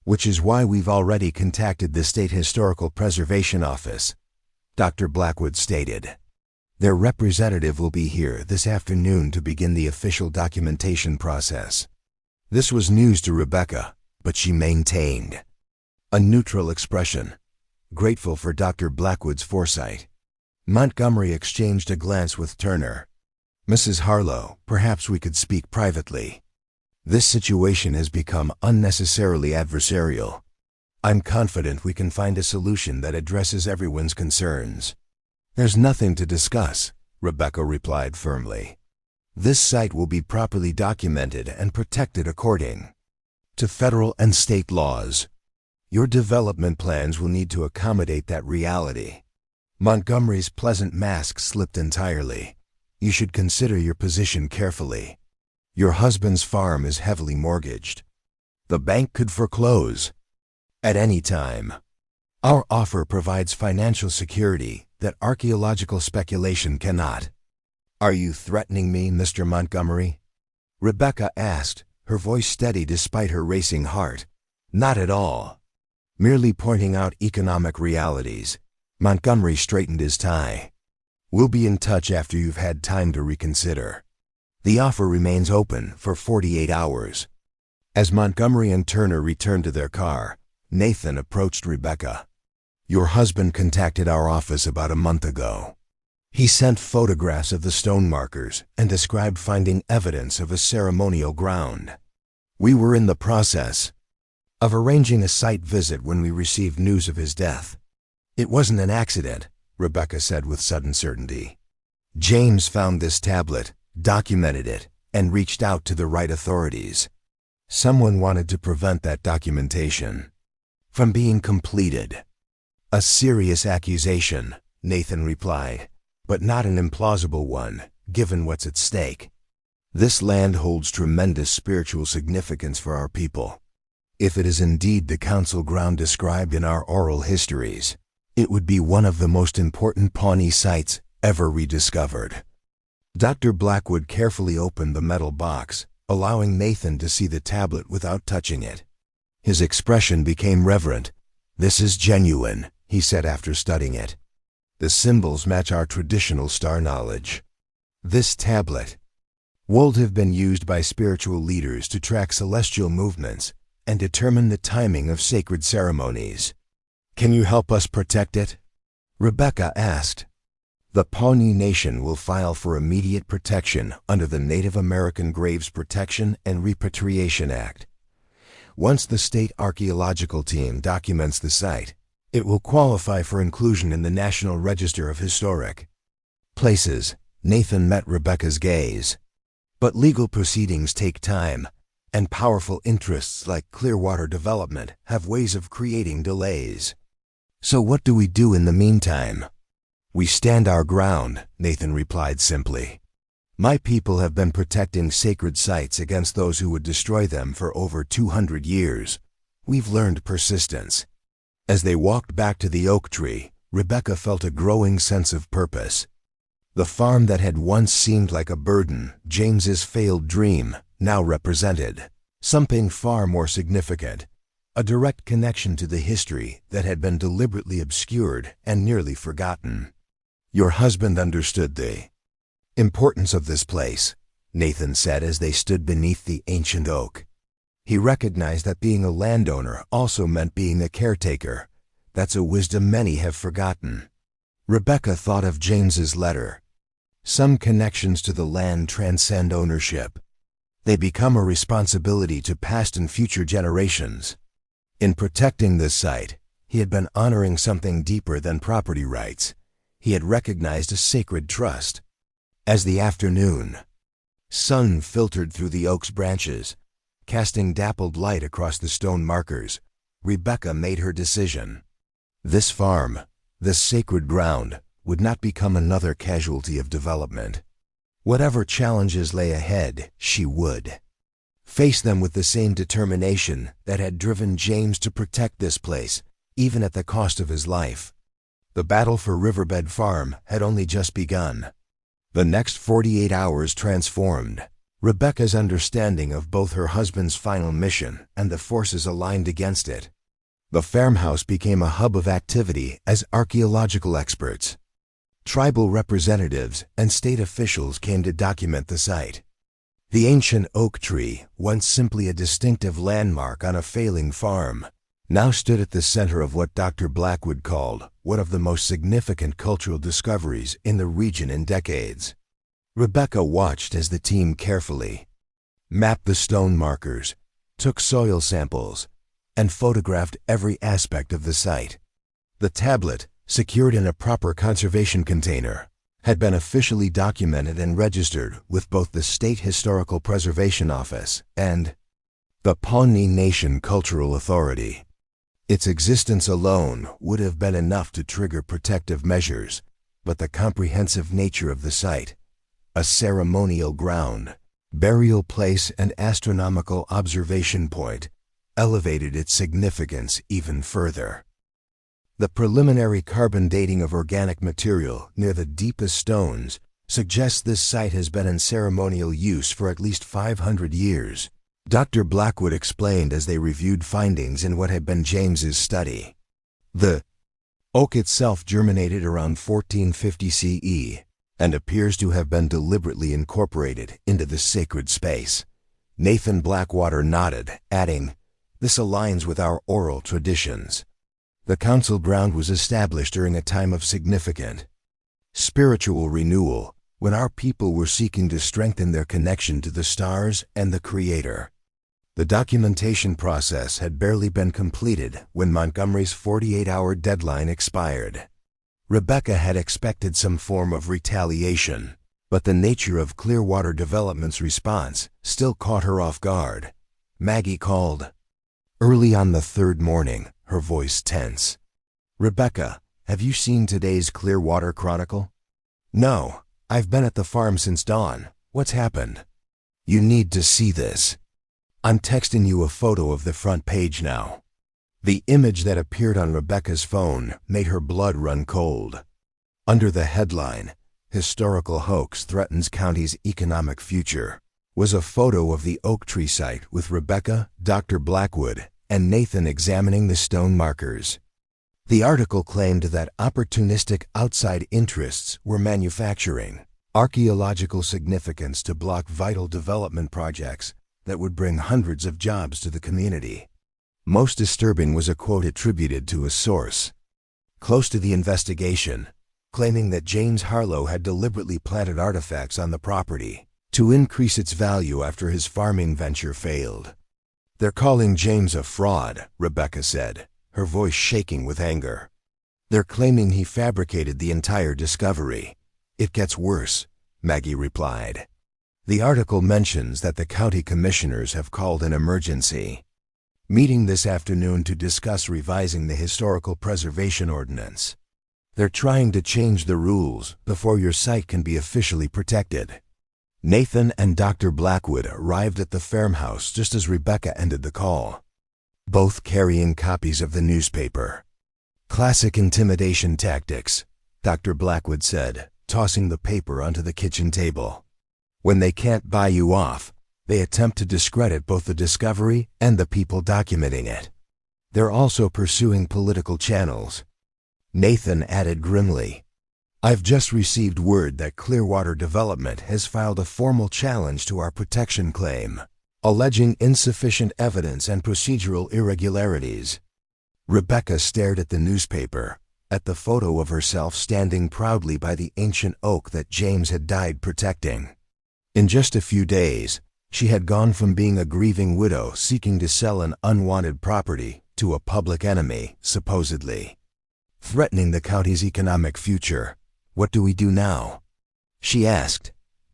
"Which is why we've already contacted the State Historical Preservation Office," Dr. Blackwood stated. "Their representative will be here this afternoon to begin the official documentation process." This was news to Rebecca, but she maintained, A neutral expression, grateful for Dr. Blackwood's foresight. Montgomery exchanged a glance with Turner. "Mrs. Harlow, perhaps we could speak privately. This situation has become unnecessarily adversarial. I'm confident we can find a solution that addresses everyone's concerns." "There's nothing to discuss," Rebecca replied firmly. "This site will be properly documented and protected according to federal and state laws. Your development plans will need to accommodate that reality." Montgomery's pleasant mask slipped entirely. "You should consider your position carefully. Your husband's farm is heavily mortgaged. The bank could foreclose at any time. Our offer provides financial security that archaeological speculation cannot." "Are you threatening me, Mr. Montgomery?" Rebecca asked, her voice steady despite her racing heart. "Not at all. Merely pointing out economic realities." Montgomery straightened his tie. "We'll be in touch after you've had time to reconsider. The offer remains open for 48 hours. As Montgomery and Turner returned to their car, Nathan approached Rebecca. "Your husband contacted our office about a month ago. He sent photographs of the stone markers and described finding evidence of a ceremonial ground. We were in the process of arranging a site visit when we received news of his death." "It wasn't an accident," Rebecca said with sudden certainty. "James found this tablet, documented it, and reached out to the right authorities. Someone wanted to prevent that documentation from being completed." "A serious accusation," Nathan replied, "but not an implausible one, given what's at stake. This land holds tremendous spiritual significance for our people. If it is indeed the council ground described in our oral histories, it would be one of the most important Pawnee sites ever rediscovered." Dr. Blackwood carefully opened the metal box, allowing Nathan to see the tablet without touching it. His expression became reverent. "This is genuine," he said after studying it. "The symbols match our traditional star knowledge. This tablet would have been used by spiritual leaders to track celestial movements and determine the timing of sacred ceremonies. Can you help us protect it?" Rebecca asked. "The Pawnee Nation will file for immediate protection under the Native American Graves Protection and Repatriation Act. Once the state archaeological team documents the site, it will qualify for inclusion in the National Register of Historic Places." Nathan met Rebecca's gaze. "But legal proceedings take time, and powerful interests like Clearwater development have ways of creating delays. So what do we do in the meantime?" "We stand our ground," Nathan replied simply. "My people have been protecting sacred sites against those who would destroy them for over 200 years. We've learned persistence." As they walked back to the oak tree, Rebecca felt a growing sense of purpose. The farm that had once seemed like a burden, James's failed dream, now represented something far more significant, a direct connection to the history that had been deliberately obscured and nearly forgotten. "Your husband understood the importance of this place," Nathan said as they stood beneath the ancient oak. "He recognized that being a landowner also meant being a caretaker. That's a wisdom many have forgotten." Rebecca thought of James's letter. Some connections to the land transcend ownership. They become a responsibility to past and future generations. In protecting this site, he had been honoring something deeper than property rights. He had recognized a sacred trust. As the afternoon sun filtered through the oak's branches, casting dappled light across the stone markers, Rebecca made her decision. This farm, this sacred ground, would not become another casualty of development. Whatever challenges lay ahead, she would face them with the same determination that had driven James to protect this place, even at the cost of his life. The battle for Riverbed Farm had only just begun. The next 48 hours transformed Rebecca's understanding of both her husband's final mission and the forces aligned against it. The farmhouse became a hub of activity as archaeological experts, tribal representatives, and state officials came to document the site. The ancient oak tree, once simply a distinctive landmark on a failing farm, now stood at the center of what Dr. Blackwood called one of the most significant cultural discoveries in the region in decades. Rebecca watched as the team carefully mapped the stone markers, took soil samples, and photographed every aspect of the site. The tablet, secured in a proper conservation container, had been officially documented and registered with both the State Historical Preservation Office and the Pawnee Nation Cultural Authority. Its existence alone would have been enough to trigger protective measures, but the comprehensive nature of the site, a ceremonial ground, burial place, and astronomical observation point, elevated its significance even further. The preliminary carbon dating of organic material near the deepest stones suggests this site has been in ceremonial use for at least 500 years. Dr. Blackwood explained as they reviewed findings in what had been James's study. The oak itself germinated around 1450 CE and appears to have been deliberately incorporated into the sacred space. Nathan Blackwater nodded, adding, "This aligns with our oral traditions." The council ground was established during a time of significant spiritual renewal, when our people were seeking to strengthen their connection to the stars and the Creator. The documentation process had barely been completed when Montgomery's 48-hour deadline expired. Rebecca had expected some form of retaliation, but the nature of Clearwater Development's response still caught her off guard. Maggie called early on the third morning, her voice tense. "Rebecca, have you seen today's Clearwater Chronicle?" "No, I've been at the farm since dawn. What's happened?" "You need to see this. I'm texting you a photo of the front page now." The image that appeared on Rebecca's phone made her blood run cold. Under the headline, "Historical Hoax Threatens County's Economic Future," was a photo of the oak tree site with Rebecca, Dr. Blackwood, and Nathan examining the stone markers. The article claimed that opportunistic outside interests were manufacturing archaeological significance to block vital development projects that would bring hundreds of jobs to the community. Most disturbing was a quote attributed to a source close to the investigation, claiming that James Harlow had deliberately planted artifacts on the property to increase its value after his farming venture failed. "They're calling James a fraud," Rebecca said, her voice shaking with anger. "They're claiming he fabricated the entire discovery." "It gets worse," Maggie replied. The article mentions that the county commissioners have called an emergency meeting this afternoon to discuss revising the Historical Preservation Ordinance. They're trying to change the rules before your site can be officially protected. Nathan and Dr. Blackwood arrived at the farmhouse just as Rebecca ended the call, both carrying copies of the newspaper. "Classic intimidation tactics," Dr. Blackwood said, tossing the paper onto the kitchen table. "When they can't buy you off, they attempt to discredit both the discovery and the people documenting it. They're also pursuing political channels." Nathan added grimly, "I've just received word that Clearwater Development has filed a formal challenge to our protection claim, alleging insufficient evidence and procedural irregularities." Rebecca stared at the newspaper, at the photo of herself standing proudly by the ancient oak that James had died protecting. In just a few days, she had gone from being a grieving widow seeking to sell an unwanted property to a public enemy, supposedly threatening the county's economic future. "What do we do now?" she asked.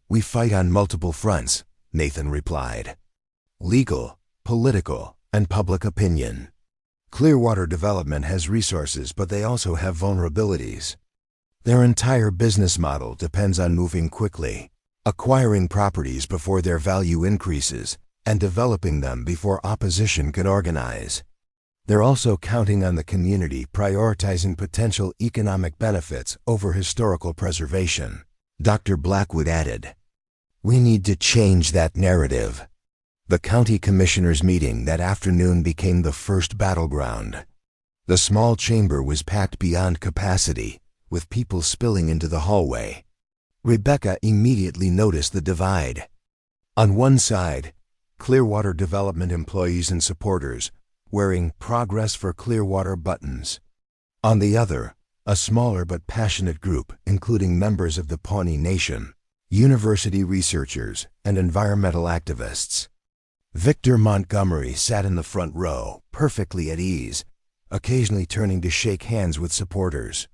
"We fight on multiple fronts," Nathan replied. "Legal, political, and public opinion. Clearwater Development has resources, but they also have vulnerabilities. Their entire business model depends on moving quickly, acquiring properties before their value increases, and developing them before opposition can organize. They're also counting on the community prioritizing potential economic benefits over historical preservation," Dr. Blackwood added. "We need to change that narrative." The county commissioners' meeting that afternoon became the first battleground. The small chamber was packed beyond capacity, with people spilling into the hallway. Rebecca immediately noticed the divide. On one side, Clearwater Development employees and supporters, wearing "Progress for Clearwater" buttons. On the other, a smaller but passionate group, including members of the Pawnee Nation, university researchers, and environmental activists. Victor Montgomery sat in the front row, perfectly at ease, occasionally turning to shake hands with supporters.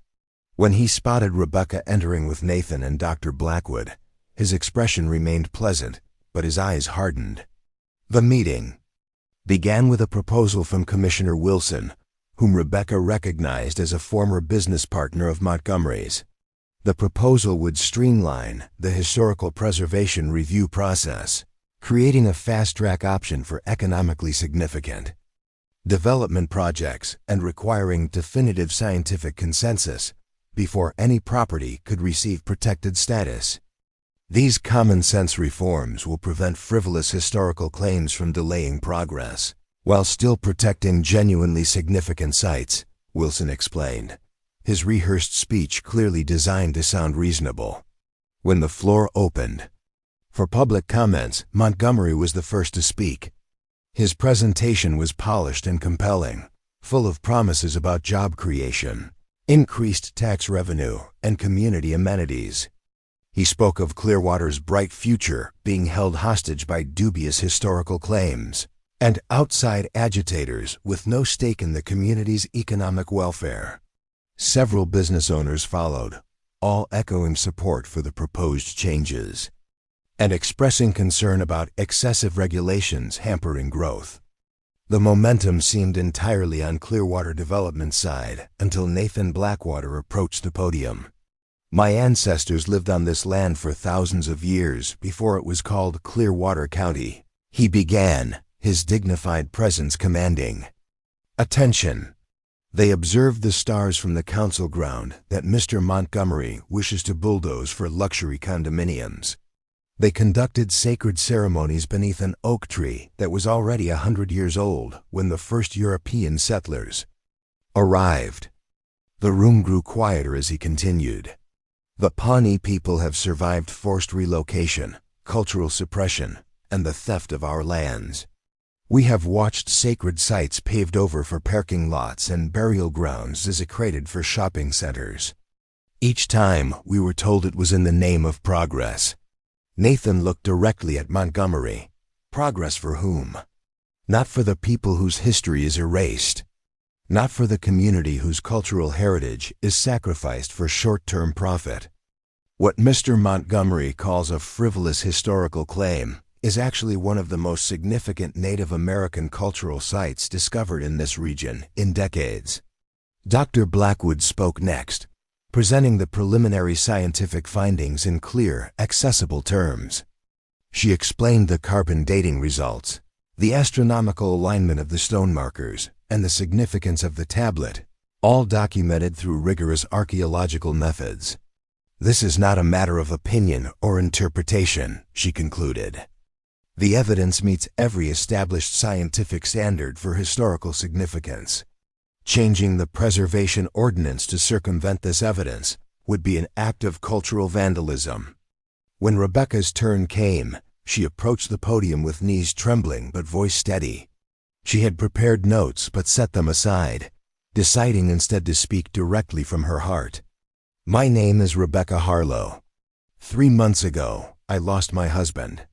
When he spotted Rebecca entering with Nathan and Dr. Blackwood, his expression remained pleasant, but his eyes hardened. The meeting began with a proposal from Commissioner Wilson, whom Rebecca recognized as a former business partner of Montgomery's. The proposal would streamline the historical preservation review process, creating a fast-track option for economically significant development projects and requiring definitive scientific consensus before any property could receive protected status. These common-sense reforms will prevent frivolous historical claims from delaying progress, while still protecting genuinely significant sites, Wilson explained, his rehearsed speech clearly designed to sound reasonable. When the floor opened for public comments, Montgomery was the first to speak. His presentation was polished and compelling, full of promises about job creation, increased tax revenue, and community amenities. He spoke of Clearwater's bright future being held hostage by dubious historical claims and outside agitators with no stake in the community's economic welfare. Several business owners followed, all echoing support for the proposed changes and expressing concern about excessive regulations hampering growth. The momentum seemed entirely on Clearwater Development's side until Nathan Blackwater approached the podium. "My ancestors lived on this land for thousands of years before it was called Clearwater County," he began, his dignified presence commanding attention. They observed the stars from the council ground that Mr. Montgomery wishes to bulldoze for luxury condominiums. They conducted sacred ceremonies beneath an oak tree that was already 100 years old when the first European settlers arrived. The room grew quieter as he continued. "The Pawnee people have survived forced relocation, cultural suppression, and the theft of our lands. We have watched sacred sites paved over for parking lots and burial grounds desecrated for shopping centers. Each time, we were told it was in the name of progress." Nathan looked directly at Montgomery. Progress for whom? Not for the people whose history is erased. Not for the community whose cultural heritage is sacrificed for short-term profit. What Mr. Montgomery calls a frivolous historical claim is actually one of the most significant Native American cultural sites discovered in this region in decades. Dr. Blackwood spoke next, presenting the preliminary scientific findings in clear, accessible terms. She explained the carbon dating results, the astronomical alignment of the stone markers, and the significance of the tablet, all documented through rigorous archaeological methods. "This is not a matter of opinion or interpretation," she concluded. "The evidence meets every established scientific standard for historical significance. Changing the preservation ordinance to circumvent this evidence would be an act of cultural vandalism." When Rebecca's turn came, she approached the podium with knees trembling but voice steady. She had prepared notes but set them aside, deciding instead to speak directly from her heart. "My name is Rebecca Harlow. 3 months ago, I lost my husband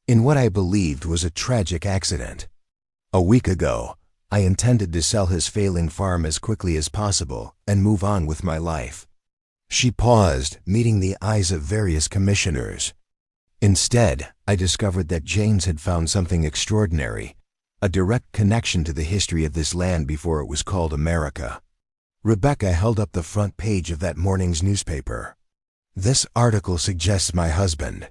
in what I believed was a tragic accident. A week ago, I intended to sell his failing farm as quickly as possible and move on with my life." She paused, meeting the eyes of various commissioners. "Instead, I discovered that James had found something extraordinary, a direct connection to the history of this land before it was called America." Rebecca held up the front page of that morning's newspaper. "This article suggests my husband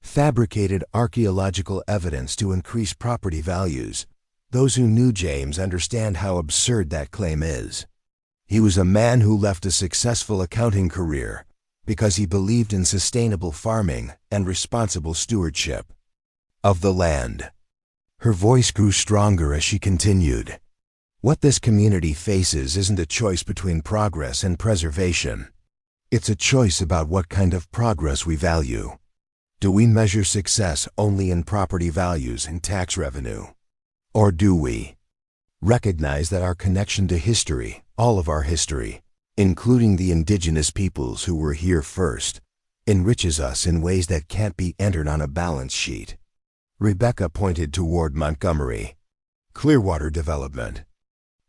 fabricated archaeological evidence to increase property values. Those who knew James understand how absurd that claim is. He was a man who left a successful accounting career because he believed in sustainable farming and responsible stewardship of the land." Her voice grew stronger as she continued. "What this community faces isn't a choice between progress and preservation. It's a choice about what kind of progress we value. Do we measure success only in property values and tax revenue? Or do we Recognize that our connection to history, all of our history, including the indigenous peoples who were here first, enriches us in ways that can't be entered on a balance sheet. Rebecca pointed toward Montgomery. Clearwater development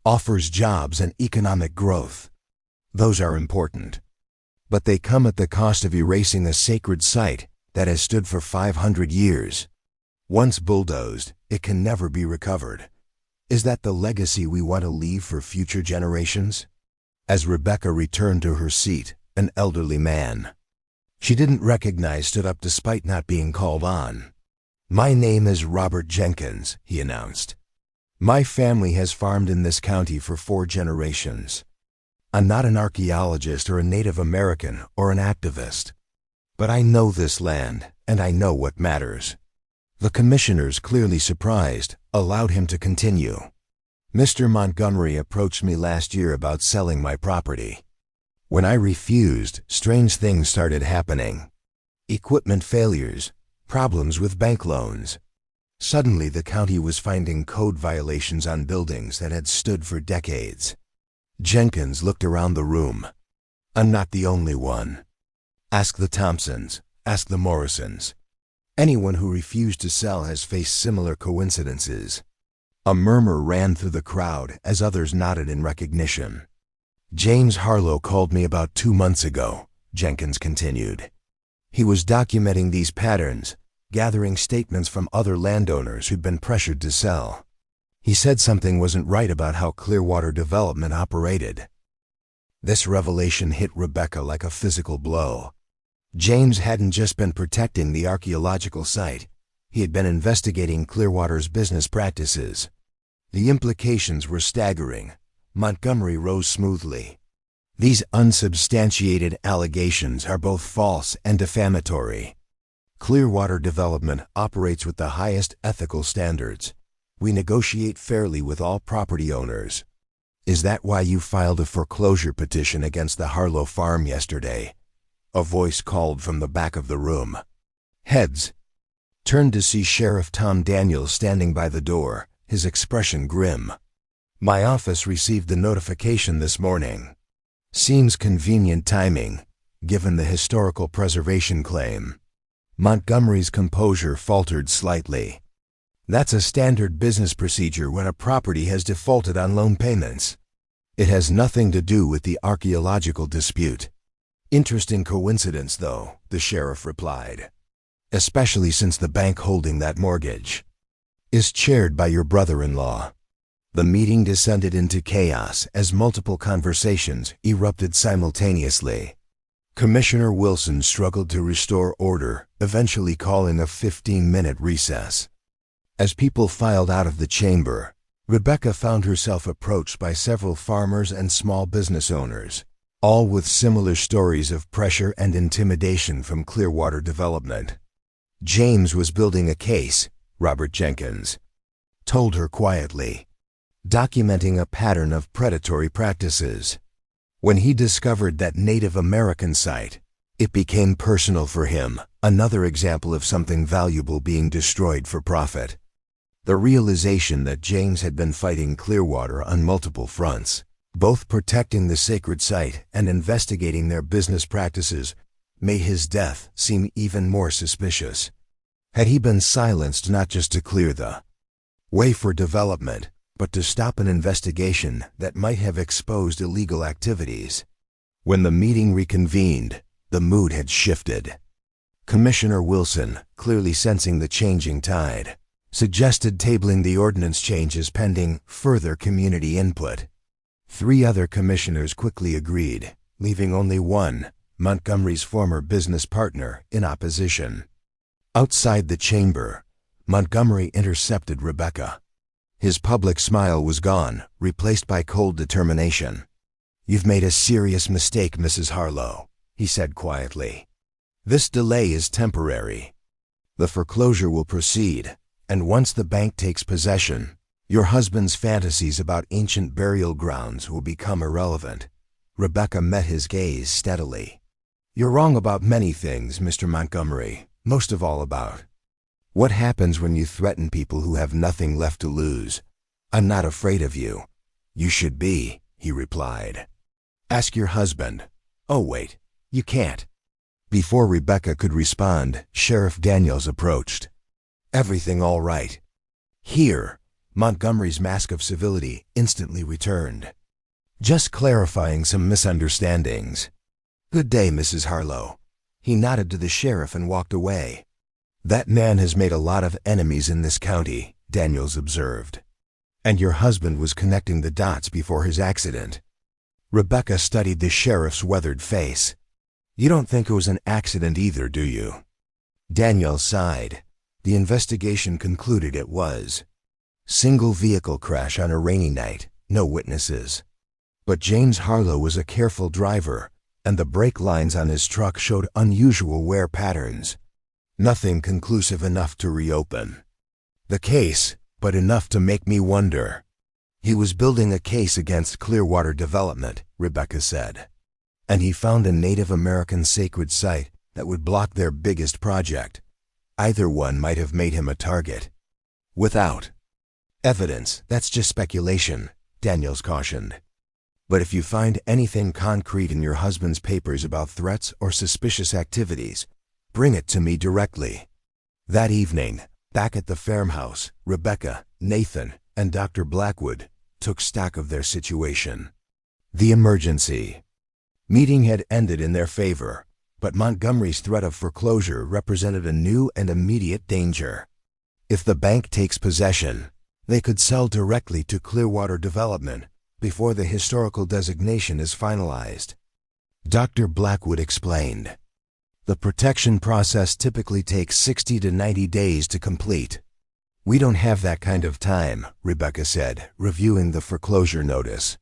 offers jobs and economic growth. Those are important. But they come at the cost of erasing a sacred site that has stood for 500 years. Once bulldozed, it can never be recovered. Is that the legacy we want to leave for future generations? As Rebecca returned to her seat, an elderly man she didn't recognize stood up despite not being called on. "My name is Robert Jenkins," he announced. "My family has farmed in this county for 4 generations. I'm not an archaeologist or a Native American or an activist. But I know this land, and I know what matters." The commissioners, clearly surprised, allowed him to continue. "Mr. Montgomery approached me last year about selling my property. When I refused, strange things started happening. Equipment failures, problems with bank loans. Suddenly the county was finding code violations on buildings that had stood for decades." Jenkins looked around the room. "I'm not the only one. Ask the Thompsons, ask the Morrisons. Anyone who refused to sell has faced similar coincidences." A murmur ran through the crowd as others nodded in recognition. "James Harlow called me about 2 months ago," Jenkins continued. "He was documenting these patterns, gathering statements from other landowners who'd been pressured to sell. He said something wasn't right about how Clearwater development operated." This revelation hit Rebecca like a physical blow. James hadn't just been protecting the archaeological site. He had been investigating Clearwater's business practices. The implications were staggering. Montgomery rose smoothly. "These unsubstantiated allegations are both false and defamatory. Clearwater Development operates with the highest ethical standards. We negotiate fairly with all property owners. Is that why you filed a foreclosure petition against the Harlow farm yesterday?" A voice called from the back of the room. Heads turned to see Sheriff Tom Daniels standing by the door, his expression grim. "My office received the notification this morning. Seems convenient timing, given the historical preservation claim." Montgomery's composure faltered slightly. "That's a standard business procedure when a property has defaulted on loan payments. It has nothing to do with the archaeological dispute." "Interesting coincidence, though," the sheriff replied. "Especially since the bank holding that mortgage is chaired by your brother-in-law." The meeting descended into chaos as multiple conversations erupted simultaneously. Commissioner Wilson struggled to restore order, eventually calling a 15-minute recess. As people filed out of the chamber, Rebecca found herself approached by several farmers and small business owners, all with similar stories of pressure and intimidation from Clearwater Development. "James was building a case," Robert Jenkins told her quietly, "documenting a pattern of predatory practices. When he discovered that Native American site, it became personal for him, another example of something valuable being destroyed for profit." The realization that James had been fighting Clearwater on multiple fronts, both protecting the sacred site and investigating their business practices, made his death seem even more suspicious. Had he been silenced not just to clear the way for development, but to stop an investigation that might have exposed illegal activities? When the meeting reconvened, the mood had shifted. Commissioner Wilson, clearly sensing the changing tide, suggested tabling the ordinance changes pending further community input. 3 other commissioners quickly agreed, leaving only one, Montgomery's former business partner, in opposition. Outside the chamber, Montgomery intercepted Rebecca. His public smile was gone, replaced by cold determination. "You've made a serious mistake, Mrs. Harlow," he said quietly. "This delay is temporary. The foreclosure will proceed, and once the bank takes possession, your husband's fantasies about ancient burial grounds will become irrelevant." Rebecca met his gaze steadily. "You're wrong about many things, Mr. Montgomery, most of all about what happens when you threaten people who have nothing left to lose. "I'm not afraid of you." "You should be," he replied. "Ask your husband." "Oh, wait, you can't." Before Rebecca could respond, Sheriff Daniels approached. "Everything all right?" "Here." Montgomery's mask of civility instantly returned. "Just clarifying some misunderstandings." "Good day, Mrs. Harlow." He nodded to the sheriff and walked away. "That man has made a lot of enemies in this county," Daniels observed. "And your husband was connecting the dots before his accident." Rebecca studied the sheriff's weathered face. "You don't think it was an accident either, do you?" Daniels sighed. The investigation concluded it was. Single vehicle crash on a rainy night, no witnesses. But James Harlow was a careful driver, and the brake lines on his truck showed unusual wear patterns. Nothing conclusive enough to reopen the case, but enough to make me wonder. "He was building a case against Clearwater Development," Rebecca said. "And he found a Native American sacred site that would block their biggest project. Either one might have made him a target." "Without evidence, that's just speculation," Daniels cautioned. "But if you find anything concrete in your husband's papers about threats or suspicious activities, bring it to me directly." That evening, back at the farmhouse, Rebecca, Nathan, and Dr. Blackwood took stock of their situation. The emergency meeting had ended in their favor, but Montgomery's threat of foreclosure represented a new and immediate danger. If the bank takes possession, they could sell directly to Clearwater Development before the historical designation is finalized. Dr. Blackwood explained. "The protection process typically takes 60 to 90 days to complete." "We don't have that kind of time," Rebecca said, reviewing the foreclosure notice.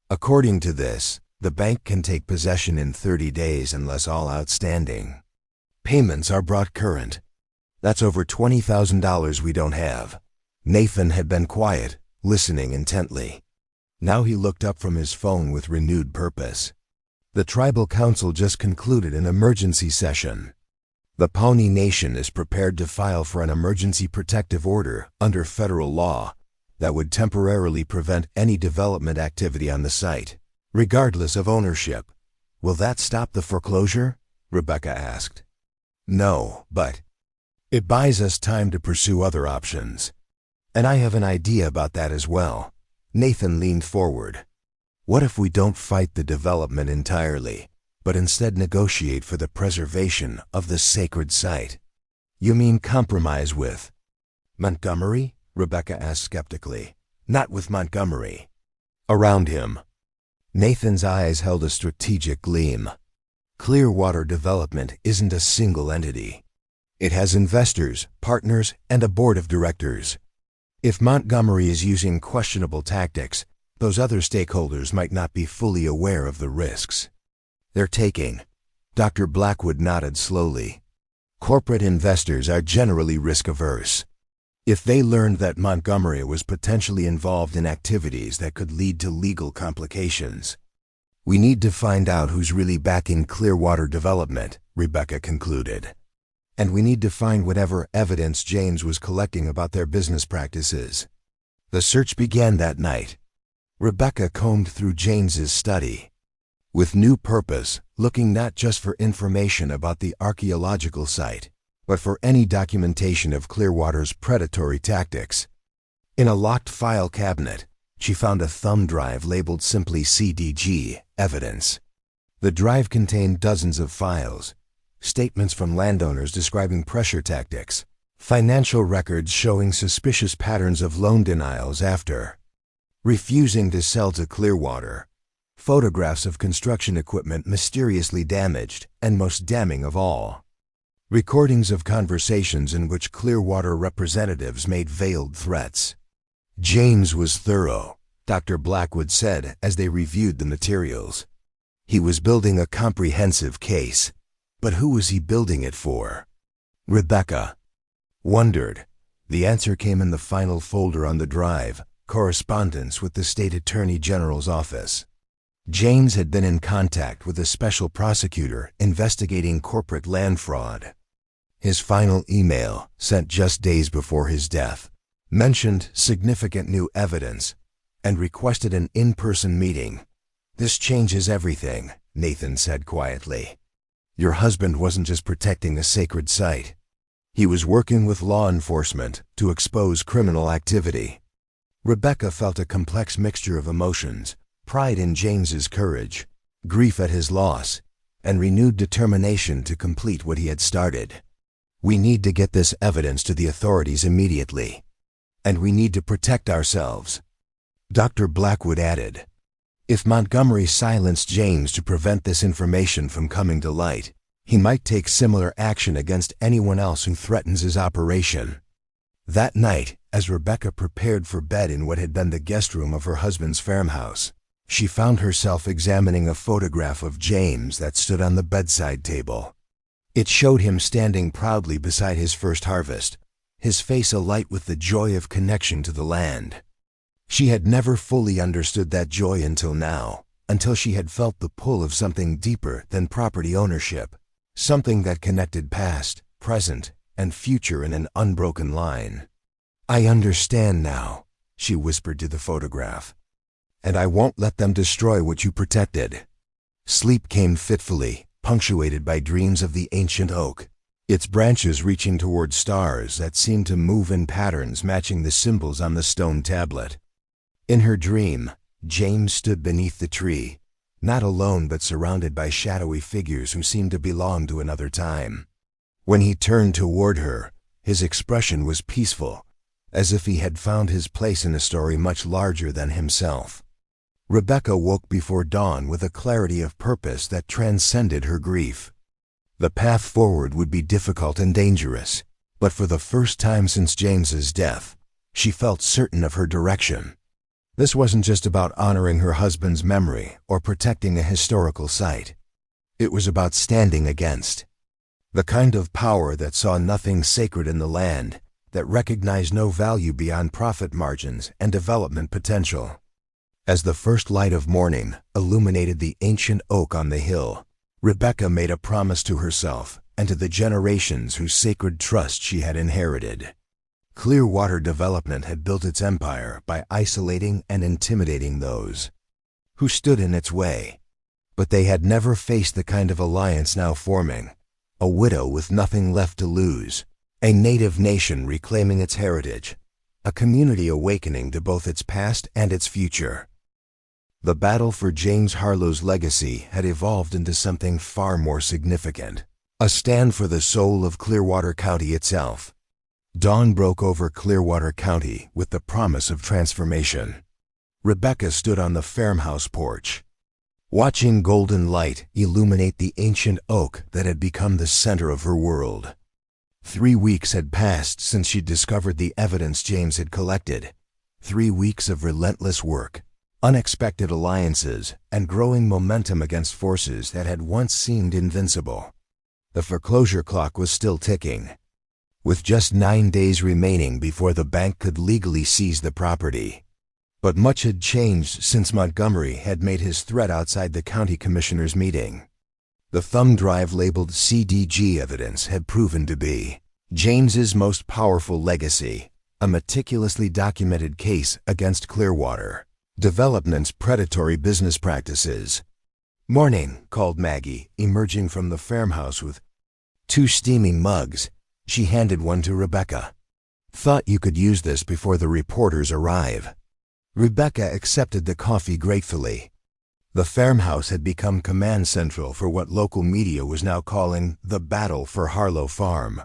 "According to this, the bank can take possession in 30 days unless all outstanding payments are brought current. That's over $20,000 we don't have." Nathan had been quiet, listening intently. Now he looked up from his phone with renewed purpose. "The tribal council just concluded an emergency session. The Pawnee Nation is prepared to file for an emergency protective order under federal law that would temporarily prevent any development activity on the site, regardless of ownership." "Will that stop the foreclosure?" Rebecca asked. "No, but it buys us time to pursue other options. And I have an idea about that as well." Nathan leaned forward. "What if we don't fight the development entirely, but instead negotiate for the preservation of the sacred site?" "You mean compromise with Montgomery?" Rebecca asked skeptically. "Not with Montgomery. Around him." Nathan's eyes held a strategic gleam. Clearwater Development isn't a single entity. It has investors, partners, and a board of directors. If Montgomery is using questionable tactics, those other stakeholders might not be fully aware of the risks they're taking. Dr. Blackwood nodded slowly. "Corporate investors are generally risk-averse. If they learned that Montgomery was potentially involved in activities that could lead to legal complications, we need to find out who's really backing Clearwater Development," Rebecca concluded. "And we need to find whatever evidence James was collecting about their business practices." The search began that night. Rebecca combed through James's study with new purpose, looking not just for information about the archaeological site, but for any documentation of Clearwater's predatory tactics. In a locked file cabinet, she found a thumb drive labeled simply CDG, Evidence. The drive contained dozens of files, statements from landowners describing pressure tactics, financial records showing suspicious patterns of loan denials after refusing to sell to Clearwater, photographs of construction equipment mysteriously damaged, and most damning of all, recordings of conversations in which Clearwater representatives made veiled threats. James was thorough, Dr. Blackwood said as they reviewed the materials. He was building a comprehensive case. But who was he building it for? Rebecca wondered. The answer came in the final folder on the drive, correspondence with the state attorney general's office. James had been in contact with a special prosecutor investigating corporate land fraud. His final email, sent just days before his death, mentioned significant new evidence, and requested an in-person meeting. "This changes everything," Nathan said quietly. "Your husband wasn't just protecting a sacred site. He was working with law enforcement to expose criminal activity." Rebecca felt a complex mixture of emotions: pride in James's courage, grief at his loss, and renewed determination to complete what he had started. "We need to get this evidence to the authorities immediately. And we need to protect ourselves," Dr. Blackwood added. "If Montgomery silenced James to prevent this information from coming to light, he might take similar action against anyone else who threatens his operation." That night, as Rebecca prepared for bed in what had been the guest room of her husband's farmhouse, she found herself examining a photograph of James that stood on the bedside table. It showed him standing proudly beside his first harvest, his face alight with the joy of connection to the land. She had never fully understood that joy until now, until she had felt the pull of something deeper than property ownership, something that connected past, present, and future in an unbroken line. "I understand now," she whispered to the photograph. "And I won't let them destroy what you protected." Sleep came fitfully, punctuated by dreams of the ancient oak, its branches reaching toward stars that seemed to move in patterns matching the symbols on the stone tablet. In her dream, James stood beneath the tree, not alone but surrounded by shadowy figures who seemed to belong to another time. When he turned toward her, his expression was peaceful, as if he had found his place in a story much larger than himself. Rebecca woke before dawn with a clarity of purpose that transcended her grief. The path forward would be difficult and dangerous, but for the first time since James's death, she felt certain of her direction. This wasn't just about honoring her husband's memory or protecting a historical site. It was about standing against the kind of power that saw nothing sacred in the land, that recognized no value beyond profit margins and development potential. As the first light of morning illuminated the ancient oak on the hill, Rebecca made a promise to herself and to the generations whose sacred trust she had inherited. Clearwater Development had built its empire by isolating and intimidating those who stood in its way. But they had never faced the kind of alliance now forming: a widow with nothing left to lose, a native nation reclaiming its heritage, a community awakening to both its past and its future. The battle for James Harlow's legacy had evolved into something far more significant: a stand for the soul of Clearwater County itself. Dawn broke over Clearwater County with the promise of transformation. Rebecca stood on the farmhouse porch, watching golden light illuminate the ancient oak that had become the center of her world. 3 weeks had passed since she'd discovered the evidence James had collected. 3 weeks of relentless work, unexpected alliances, and growing momentum against forces that had once seemed invincible. The foreclosure clock was still ticking, with just 9 days remaining before the bank could legally seize the property. But much had changed since Montgomery had made his threat outside the county commissioner's meeting. The thumb drive labeled CDG evidence had proven to be James's most powerful legacy, a meticulously documented case against Clearwater Development's predatory business practices. "Morning," called Maggie, emerging from the farmhouse with 2 steaming mugs. She handed one to Rebecca. "Thought you could use this before the reporters arrive." Rebecca accepted the coffee gratefully. The farmhouse had become command central for what local media was now calling the battle for Harlow Farm.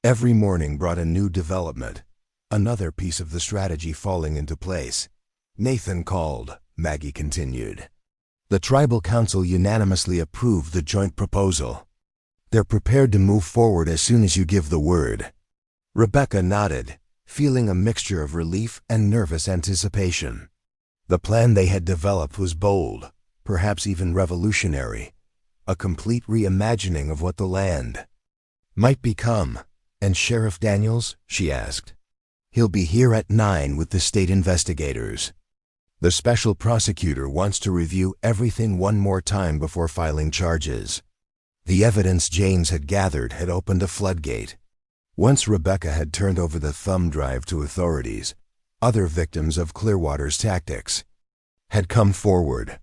Every morning brought a new development, another piece of the strategy falling into place. "Nathan called," Maggie continued. "The tribal council unanimously approved the joint proposal. They're prepared to move forward as soon as you give the word." Rebecca nodded, feeling a mixture of relief and nervous anticipation. The plan they had developed was bold, perhaps even revolutionary, a complete reimagining of what the land might become. "And Sheriff Daniels?" she asked. "He'll be here at 9 with the state investigators. The special prosecutor wants to review everything one more time before filing charges." The evidence James had gathered had opened a floodgate. Once Rebecca had turned over the thumb drive to authorities, other victims of Clearwater's tactics had come forward.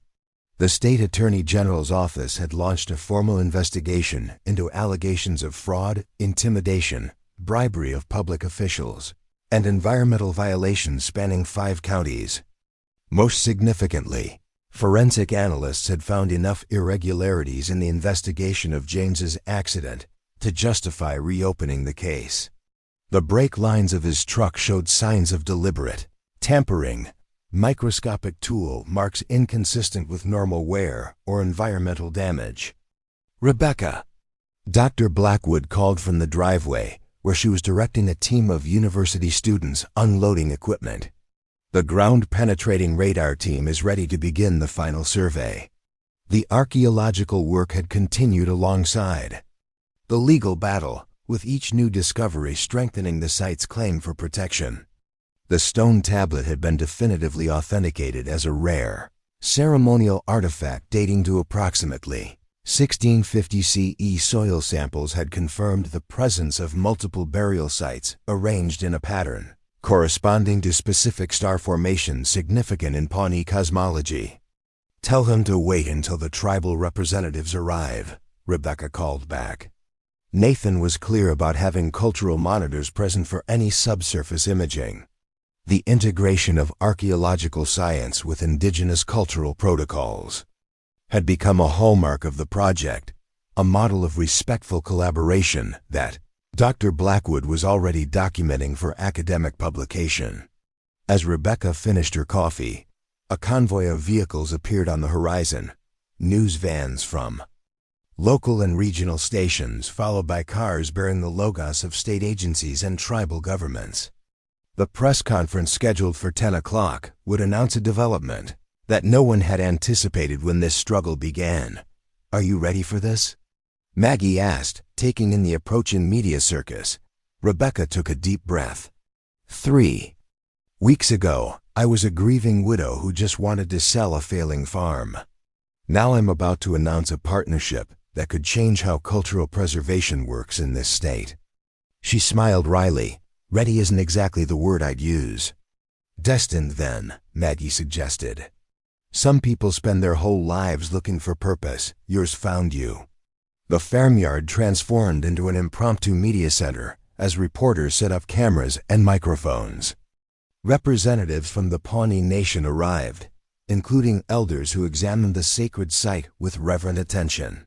The state attorney general's office had launched a formal investigation into allegations of fraud, intimidation, bribery of public officials, and environmental violations spanning 5 counties. Most significantly, forensic analysts had found enough irregularities in the investigation of James's accident to justify reopening the case. The brake lines of his truck showed signs of deliberate tampering, microscopic tool marks inconsistent with normal wear or environmental damage. Rebecca. Dr. Blackwood called from the driveway, where she was directing a team of university students unloading equipment. The ground-penetrating radar team is ready to begin the final survey. The archaeological work had continued alongside the legal battle, with each new discovery strengthening the site's claim for protection. The stone tablet had been definitively authenticated as a rare, ceremonial artifact dating to approximately 1650 CE. Soil samples had confirmed the presence of multiple burial sites arranged in a pattern corresponding to specific star formations significant in Pawnee cosmology. "Tell him to wait until the tribal representatives arrive," Rebecca called back. Nathan was clear about having cultural monitors present for any subsurface imaging. The integration of archaeological science with indigenous cultural protocols had become a hallmark of the project, a model of respectful collaboration that Dr. Blackwood was already documenting for academic publication. As Rebecca finished her coffee, a convoy of vehicles appeared on the horizon, news vans from local and regional stations, followed by cars bearing the logos of state agencies and tribal governments. The press conference scheduled for 10 o'clock would announce a development that no one had anticipated when this struggle began. "Are you ready for this?" Maggie asked, taking in the approaching media circus. Rebecca took a deep breath. 3 weeks ago, I was a grieving widow who just wanted to sell a failing farm. Now I'm about to announce a partnership that could change how cultural preservation works in this state. She smiled wryly. Ready isn't exactly the word I'd use. Destined, then, Maggie suggested. Some people spend their whole lives looking for purpose. Yours found you. The farmyard transformed into an impromptu media center as reporters set up cameras and microphones. Representatives from the Pawnee Nation arrived, including elders who examined the sacred site with reverent attention.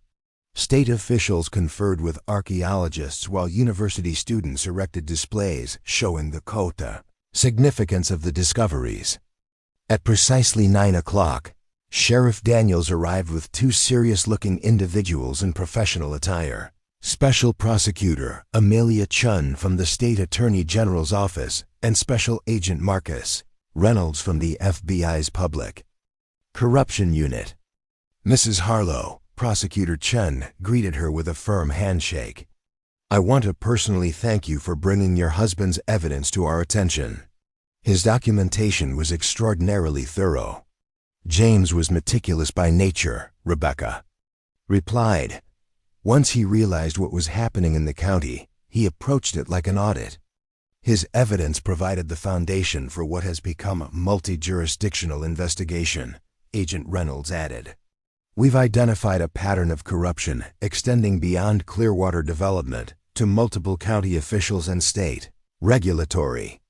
State officials conferred with archaeologists while university students erected displays showing the significance of the discoveries. At precisely 9 o'clock, Sheriff Daniels arrived with 2 serious-looking individuals in professional attire. Special Prosecutor Amelia Chun from the State Attorney General's office and Special Agent Marcus Reynolds from the FBI's Public Corruption Unit. Mrs. Harlow, Prosecutor Chun greeted her with a firm handshake. "I want to personally thank you for bringing your husband's evidence to our attention. His documentation was extraordinarily thorough." "James was meticulous by nature," Rebecca replied. "Once he realized what was happening in the county, he approached it like an audit. His evidence provided the foundation for what has become a multi-jurisdictional investigation," Agent Reynolds added. "We've identified a pattern of corruption extending beyond Clearwater development to multiple county officials and state regulatory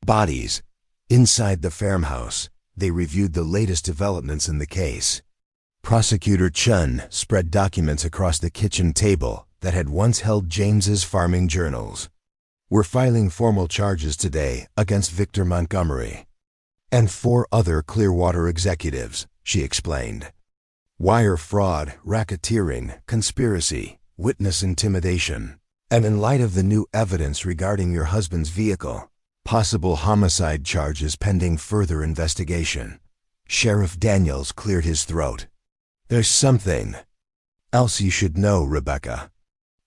bodies. Inside the farmhouse, they reviewed the latest developments in the case." Prosecutor Chun spread documents across the kitchen table that had once held James's farming journals. "We're filing formal charges today against Victor Montgomery and 4 other Clearwater executives," she explained. "Wire fraud, racketeering, conspiracy, witness intimidation, and in light of the new evidence regarding your husband's vehicle, possible homicide charges pending further investigation." Sheriff Daniels cleared his throat. "There's something else you should know, Rebecca.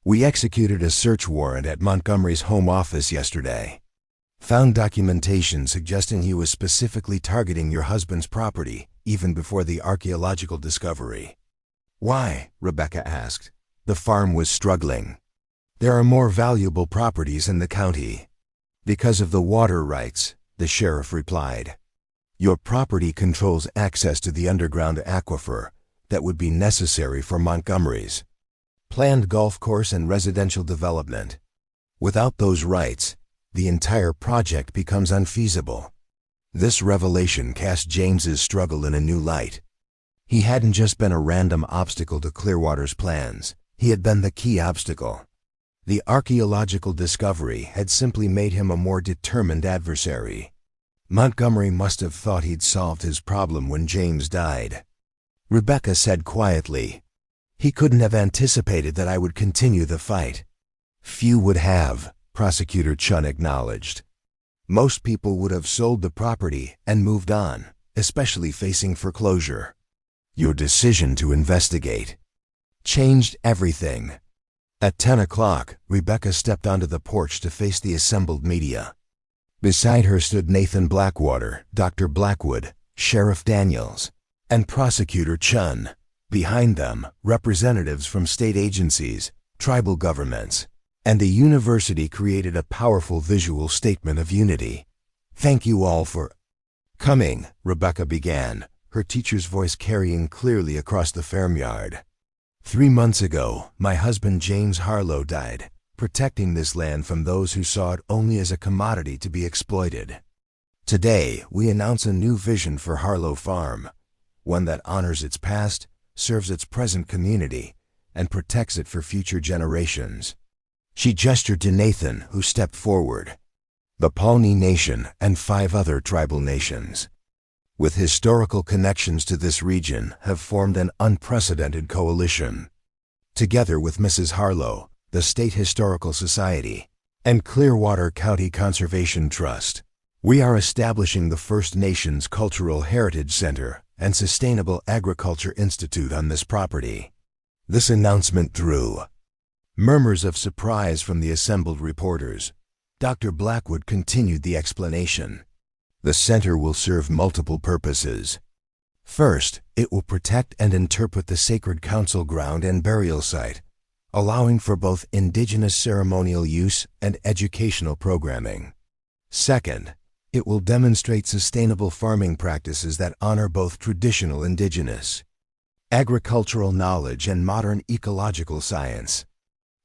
We executed a search warrant at Montgomery's home office yesterday. Found documentation suggesting he was specifically targeting your husband's property even before the archaeological discovery." "Why?" Rebecca asked. "The farm was struggling." There are more valuable properties in the county. Because of the water rights, the sheriff replied. Your property controls access to the underground aquifer that would be necessary for Montgomery's planned golf course and residential development. Without those rights, the entire project becomes unfeasible. This revelation cast James's struggle in a new light. He hadn't just been a random obstacle to Clearwater's plans, he had been the key obstacle. The archaeological discovery had simply made him a more determined adversary. Montgomery must have thought he'd solved his problem when James died. Rebecca said quietly, "He couldn't have anticipated that I would continue the fight." "Few would have," Prosecutor Chun acknowledged. "Most people would have sold the property and moved on, especially facing foreclosure. Your decision to investigate changed everything." At 10 o'clock, Rebecca stepped onto the porch to face the assembled media. Beside her stood Nathan Blackwater, Dr. Blackwood, Sheriff Daniels, and Prosecutor Chun. Behind them, representatives from state agencies, tribal governments, and the university created a powerful visual statement of unity. "Thank you all for coming," Rebecca began, her teacher's voice carrying clearly across the farmyard. 3 months ago, my husband James Harlow died, protecting this land from those who saw it only as a commodity to be exploited. Today, we announce a new vision for Harlow Farm, one that honors its past, serves its present community, and protects it for future generations. She gestured to Nathan, who stepped forward. The Pawnee Nation and 5 other tribal nations, with historical connections to this region, have formed an unprecedented coalition. Together with Mrs. Harlow, the State Historical Society, and Clearwater County Conservation Trust, we are establishing the First Nations Cultural Heritage Center and Sustainable Agriculture Institute on this property. This announcement drew murmurs of surprise from the assembled reporters. Dr. Blackwood continued the explanation. The center will serve multiple purposes. First, it will protect and interpret the sacred council ground and burial site, allowing for both indigenous ceremonial use and educational programming. Second, it will demonstrate sustainable farming practices that honor both traditional indigenous agricultural knowledge and modern ecological science.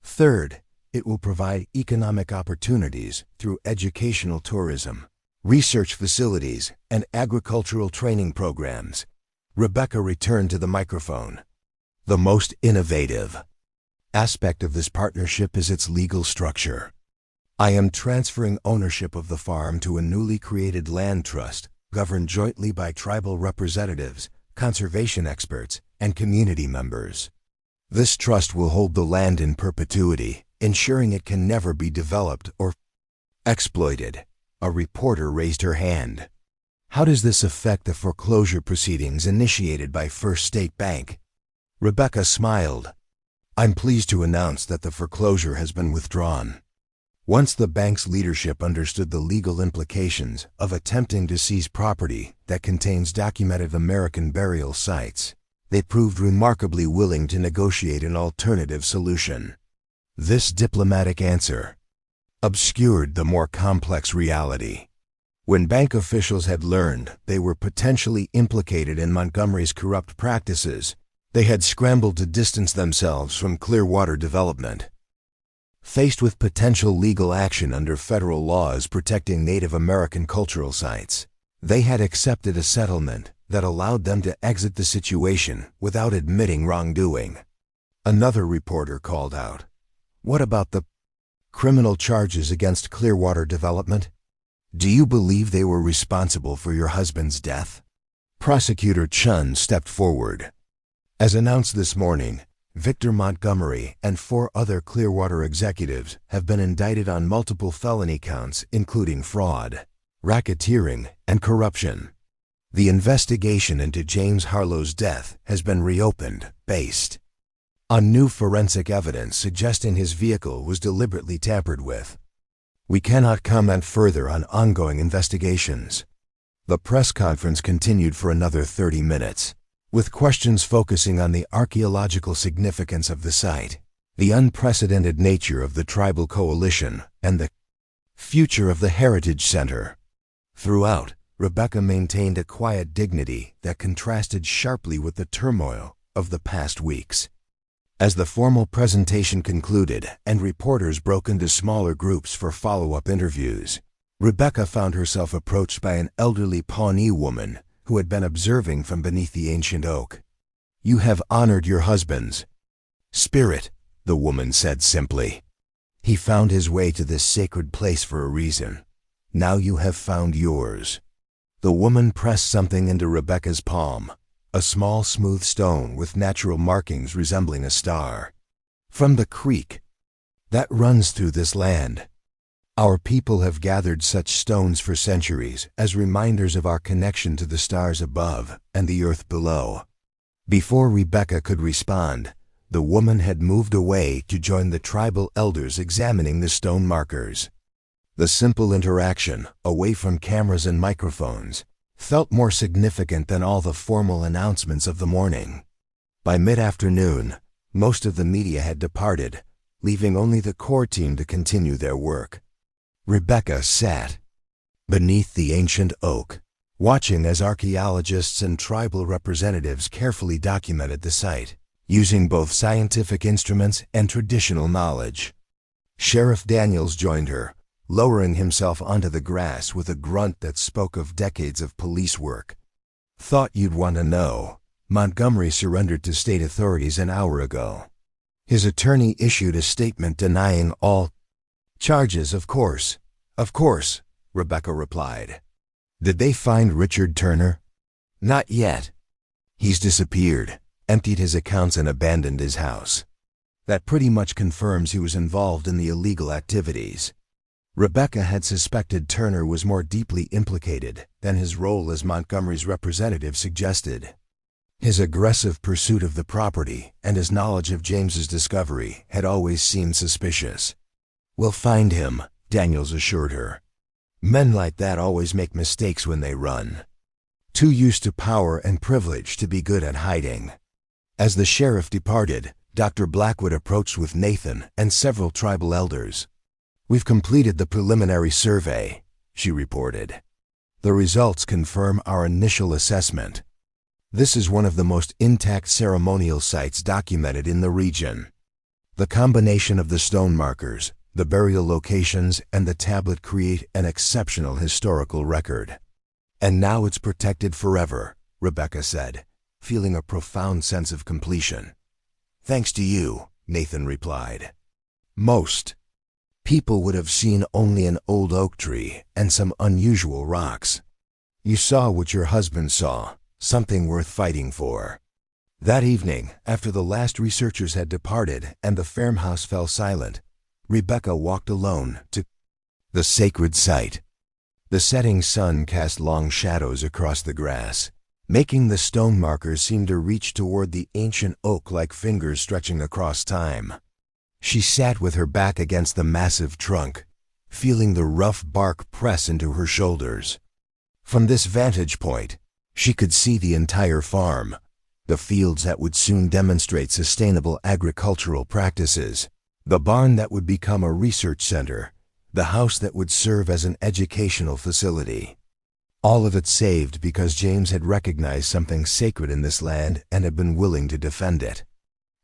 Third, it will provide economic opportunities through educational tourism, research facilities, and agricultural training programs. Rebecca returned to the microphone. The most innovative aspect of this partnership is its legal structure. I am transferring ownership of the farm to a newly created land trust, governed jointly by tribal representatives, conservation experts, and community members. This trust will hold the land in perpetuity, ensuring it can never be developed or exploited. A reporter raised her hand. How does this affect the foreclosure proceedings initiated by First State Bank? Rebecca smiled. I'm pleased to announce that the foreclosure has been withdrawn. Once the bank's leadership understood the legal implications of attempting to seize property that contains documented American burial sites, they proved remarkably willing to negotiate an alternative solution. This diplomatic answer obscured the more complex reality. When bank officials had learned they were potentially implicated in Montgomery's corrupt practices, they had scrambled to distance themselves from Clearwater development. Faced with potential legal action under federal laws protecting Native American cultural sites, they had accepted a settlement that allowed them to exit the situation without admitting wrongdoing. Another reporter called out, "What about the criminal charges against Clearwater Development? Do you believe they were responsible for your husband's death?" Prosecutor Chun stepped forward. As announced this morning, Victor Montgomery and 4 other Clearwater executives have been indicted on multiple felony counts including fraud, racketeering, and corruption. The investigation into James Harlow's death has been reopened based on new forensic evidence suggesting his vehicle was deliberately tampered with. We cannot comment further on ongoing investigations. The press conference continued for another 30 minutes, with questions focusing on the archaeological significance of the site, the unprecedented nature of the tribal coalition, and the future of the Heritage Center. Throughout, Rebecca maintained a quiet dignity that contrasted sharply with the turmoil of the past weeks. As the formal presentation concluded and reporters broke into smaller groups for follow-up interviews, Rebecca found herself approached by an elderly Pawnee woman who had been observing from beneath the ancient oak. "You have honored your husband's spirit," the woman said simply. "He found his way to this sacred place for a reason. Now you have found yours." The woman pressed something into Rebecca's palm, a small smooth stone with natural markings resembling a star. "From the creek that runs through this land. Our people have gathered such stones for centuries as reminders of our connection to the stars above and the earth below." Before Rebecca could respond, the woman had moved away to join the tribal elders examining the stone markers. The simple interaction, away from cameras and microphones, felt more significant than all the formal announcements of the morning. By mid-afternoon, most of the media had departed, leaving only the core team to continue their work. Rebecca sat beneath the ancient oak, watching as archaeologists and tribal representatives carefully documented the site, using both scientific instruments and traditional knowledge. Sheriff Daniels joined her, lowering himself onto the grass with a grunt that spoke of decades of police work. "Thought you'd want to know. Montgomery surrendered to state authorities an hour ago." His attorney issued a statement denying all charges. Of course, Rebecca replied. "Did they find Richard Turner?" "Not yet. He's disappeared, emptied his accounts and abandoned his house. That pretty much confirms he was involved in the illegal activities." Rebecca had suspected Turner was more deeply implicated than his role as Montgomery's representative suggested. His aggressive pursuit of the property and his knowledge of James's discovery had always seemed suspicious. "We'll find him," Daniels assured her. "Men like that always make mistakes when they run. Too used to power and privilege to be good at hiding." As the sheriff departed, Dr. Blackwood approached with Nathan and several tribal elders. "We've completed the preliminary survey," she reported. "The results confirm our initial assessment. This is one of the most intact ceremonial sites documented in the region. The combination of the stone markers, the burial locations, and the tablet create an exceptional historical record. And now it's protected forever," Rebecca said, feeling a profound sense of completion. "Thanks to you," Nathan replied. "Most people would have seen only an old oak tree and some unusual rocks. You saw what your husband saw, something worth fighting for." That evening, after the last researchers had departed and the farmhouse fell silent, Rebecca walked alone to the sacred site. The setting sun cast long shadows across the grass, making the stone markers seem to reach toward the ancient oak like fingers stretching across time. She sat with her back against the massive trunk, feeling the rough bark press into her shoulders. From this vantage point, she could see the entire farm, the fields that would soon demonstrate sustainable agricultural practices, the barn that would become a research center, the house that would serve as an educational facility. All of it saved because James had recognized something sacred in this land and had been willing to defend it.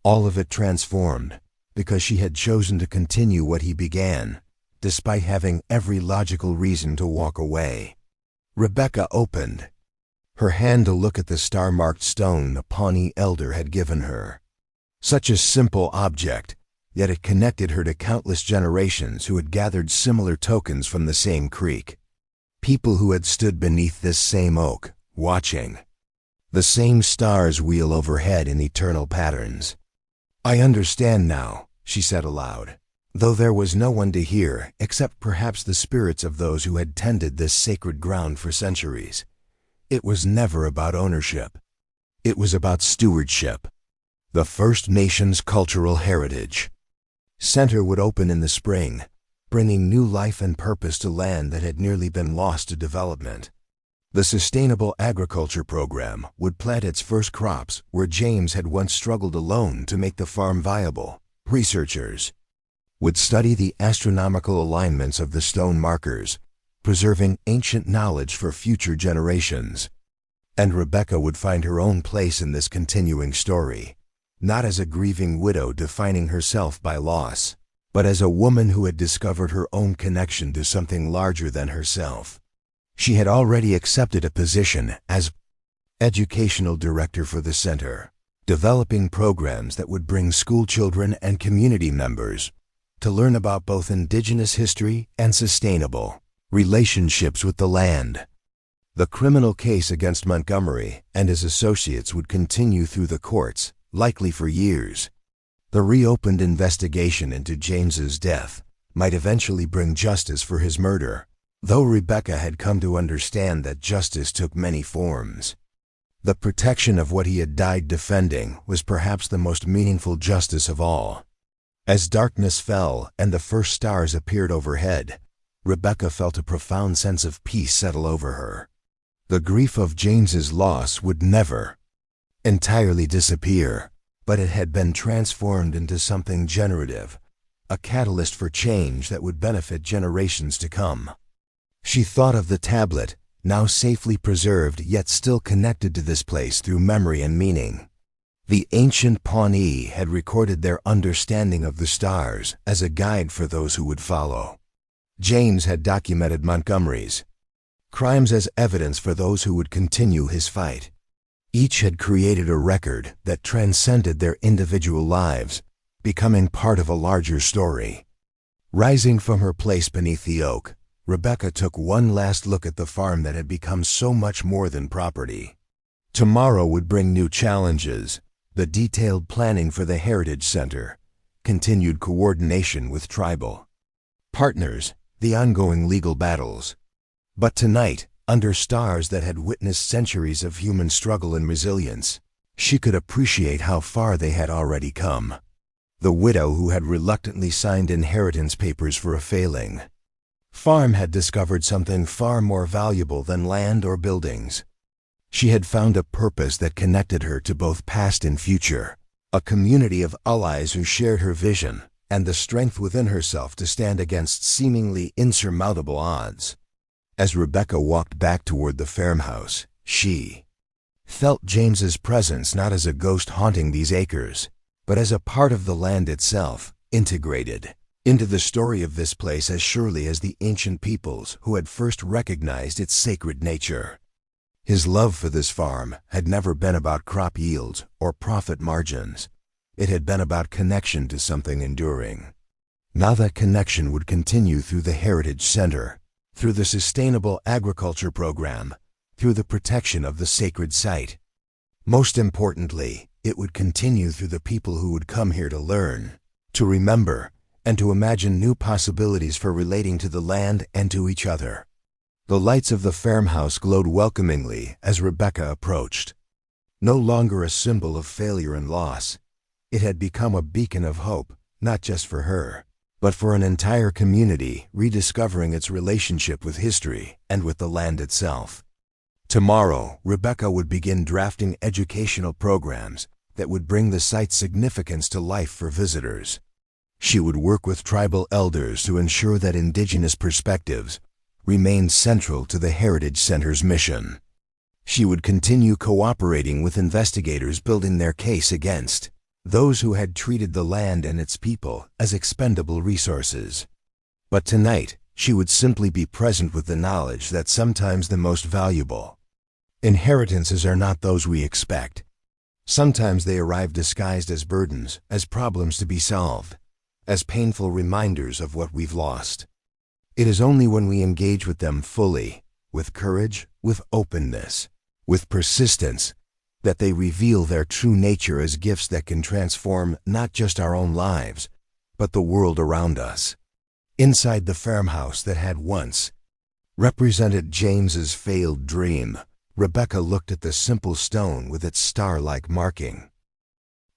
All of it transformed because she had chosen to continue what he began, despite having every logical reason to walk away. Rebecca opened her hand to look at the star-marked stone the Pawnee elder had given her. Such a simple object, yet it connected her to countless generations who had gathered similar tokens from the same creek. People who had stood beneath this same oak, watching the same stars wheel overhead in eternal patterns. "I understand now," she said aloud, though there was no one to hear except perhaps the spirits of those who had tended this sacred ground for centuries. It was never about ownership. It was about stewardship. The First Nations cultural heritage center would open in the spring, bringing new life and purpose to land that had nearly been lost to development. The Sustainable Agriculture Program would plant its first crops where James had once struggled alone to make the farm viable, Researchers would study the astronomical alignments of the stone markers, preserving ancient knowledge for future generations. And Rebecca would find her own place in this continuing story, not as a grieving widow defining herself by loss, but as a woman who had discovered her own connection to something larger than herself. She had already accepted a position as educational director for the center, developing programs that would bring school children and community members to learn about both indigenous history and sustainable relationships with the land. The criminal case against Montgomery and his associates would continue through the courts, likely for years. The reopened investigation into James's death might eventually bring justice for his murder, though Rebecca had come to understand that justice took many forms. The protection of what he had died defending was perhaps the most meaningful justice of all. As darkness fell and the first stars appeared overhead, Rebecca felt a profound sense of peace settle over her. The grief of James's loss would never entirely disappear, but it had been transformed into something generative, a catalyst for change that would benefit generations to come. She thought of the tablet, now safely preserved yet still connected to this place through memory and meaning. The ancient Pawnee had recorded their understanding of the stars as a guide for those who would follow. James had documented Montgomery's crimes as evidence for those who would continue his fight. Each had created a record that transcended their individual lives, becoming part of a larger story. Rising from her place beneath the oak, Rebecca took one last look at the farm that had become so much more than property. Tomorrow would bring new challenges, the detailed planning for the Heritage Center, continued coordination with tribal partners, the ongoing legal battles. But tonight, under stars that had witnessed centuries of human struggle and resilience, she could appreciate how far they had already come. The widow who had reluctantly signed inheritance papers for a failing farm had discovered something far more valuable than land or buildings. She had found a purpose that connected her to both past and future, a community of allies who shared her vision and the strength within herself to stand against seemingly insurmountable odds. As Rebecca walked back toward the farmhouse, she felt James's presence not as a ghost haunting these acres, but as a part of the land itself, integrated into the story of this place as surely as the ancient peoples who had first recognized its sacred nature. His love for this farm had never been about crop yields or profit margins. It had been about connection to something enduring. Now that connection would continue through the Heritage Center, through the Sustainable Agriculture Program, through the protection of the sacred site. Most importantly, it would continue through the people who would come here to learn, to remember, and to imagine new possibilities for relating to the land and to each other. The lights of the farmhouse glowed welcomingly as Rebecca approached. No longer a symbol of failure and loss, it had become a beacon of hope, not just for her, but for an entire community rediscovering its relationship with history and with the land itself. Tomorrow, Rebecca would begin drafting educational programs that would bring the site's significance to life for visitors. She would work with tribal elders to ensure that indigenous perspectives remained central to the Heritage Center's mission. She would continue cooperating with investigators building their case against those who had treated the land and its people as expendable resources. But tonight, she would simply be present with the knowledge that sometimes the most valuable inheritances are not those we expect. Sometimes they arrive disguised as burdens, as problems to be solved, as painful reminders of what we've lost. It is only when we engage with them fully, with courage, with openness, with persistence, that they reveal their true nature as gifts that can transform not just our own lives, but the world around us. Inside the farmhouse that had once represented James's failed dream, Rebecca looked at the simple stone with its star-like marking.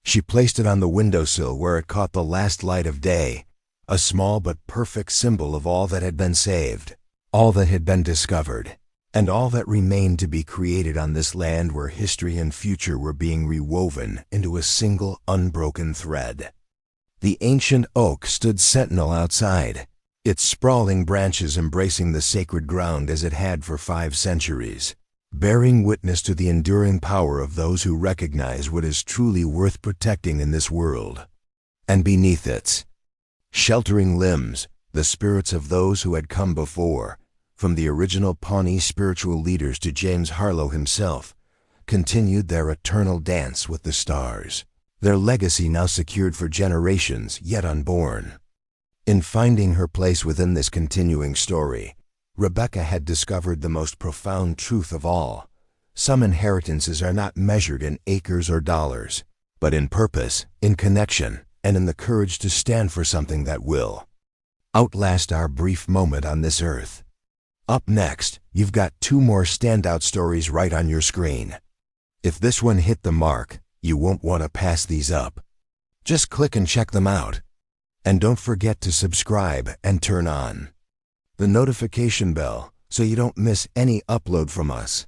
She placed it on the windowsill where it caught the last light of day, a small but perfect symbol of all that had been saved, all that had been discovered, and all that remained to be created on this land where history and future were being rewoven into a single unbroken thread. The ancient oak stood sentinel outside, its sprawling branches embracing the sacred ground as it had for 5 centuries, bearing witness to the enduring power of those who recognize what is truly worth protecting in this world. And beneath its sheltering limbs, the spirits of those who had come before, from the original Pawnee spiritual leaders to James Harlow himself, continued their eternal dance with the stars, their legacy now secured for generations yet unborn. In finding her place within this continuing story, Rebecca had discovered the most profound truth of all. Some inheritances are not measured in acres or dollars, but in purpose, in connection, and in the courage to stand for something that will outlast our brief moment on this earth. Up next, you've got 2 more standout stories right on your screen. If this one hit the mark, you won't want to pass these up. Just click and check them out. And don't forget to subscribe and turn on the notification bell so you don't miss any upload from us.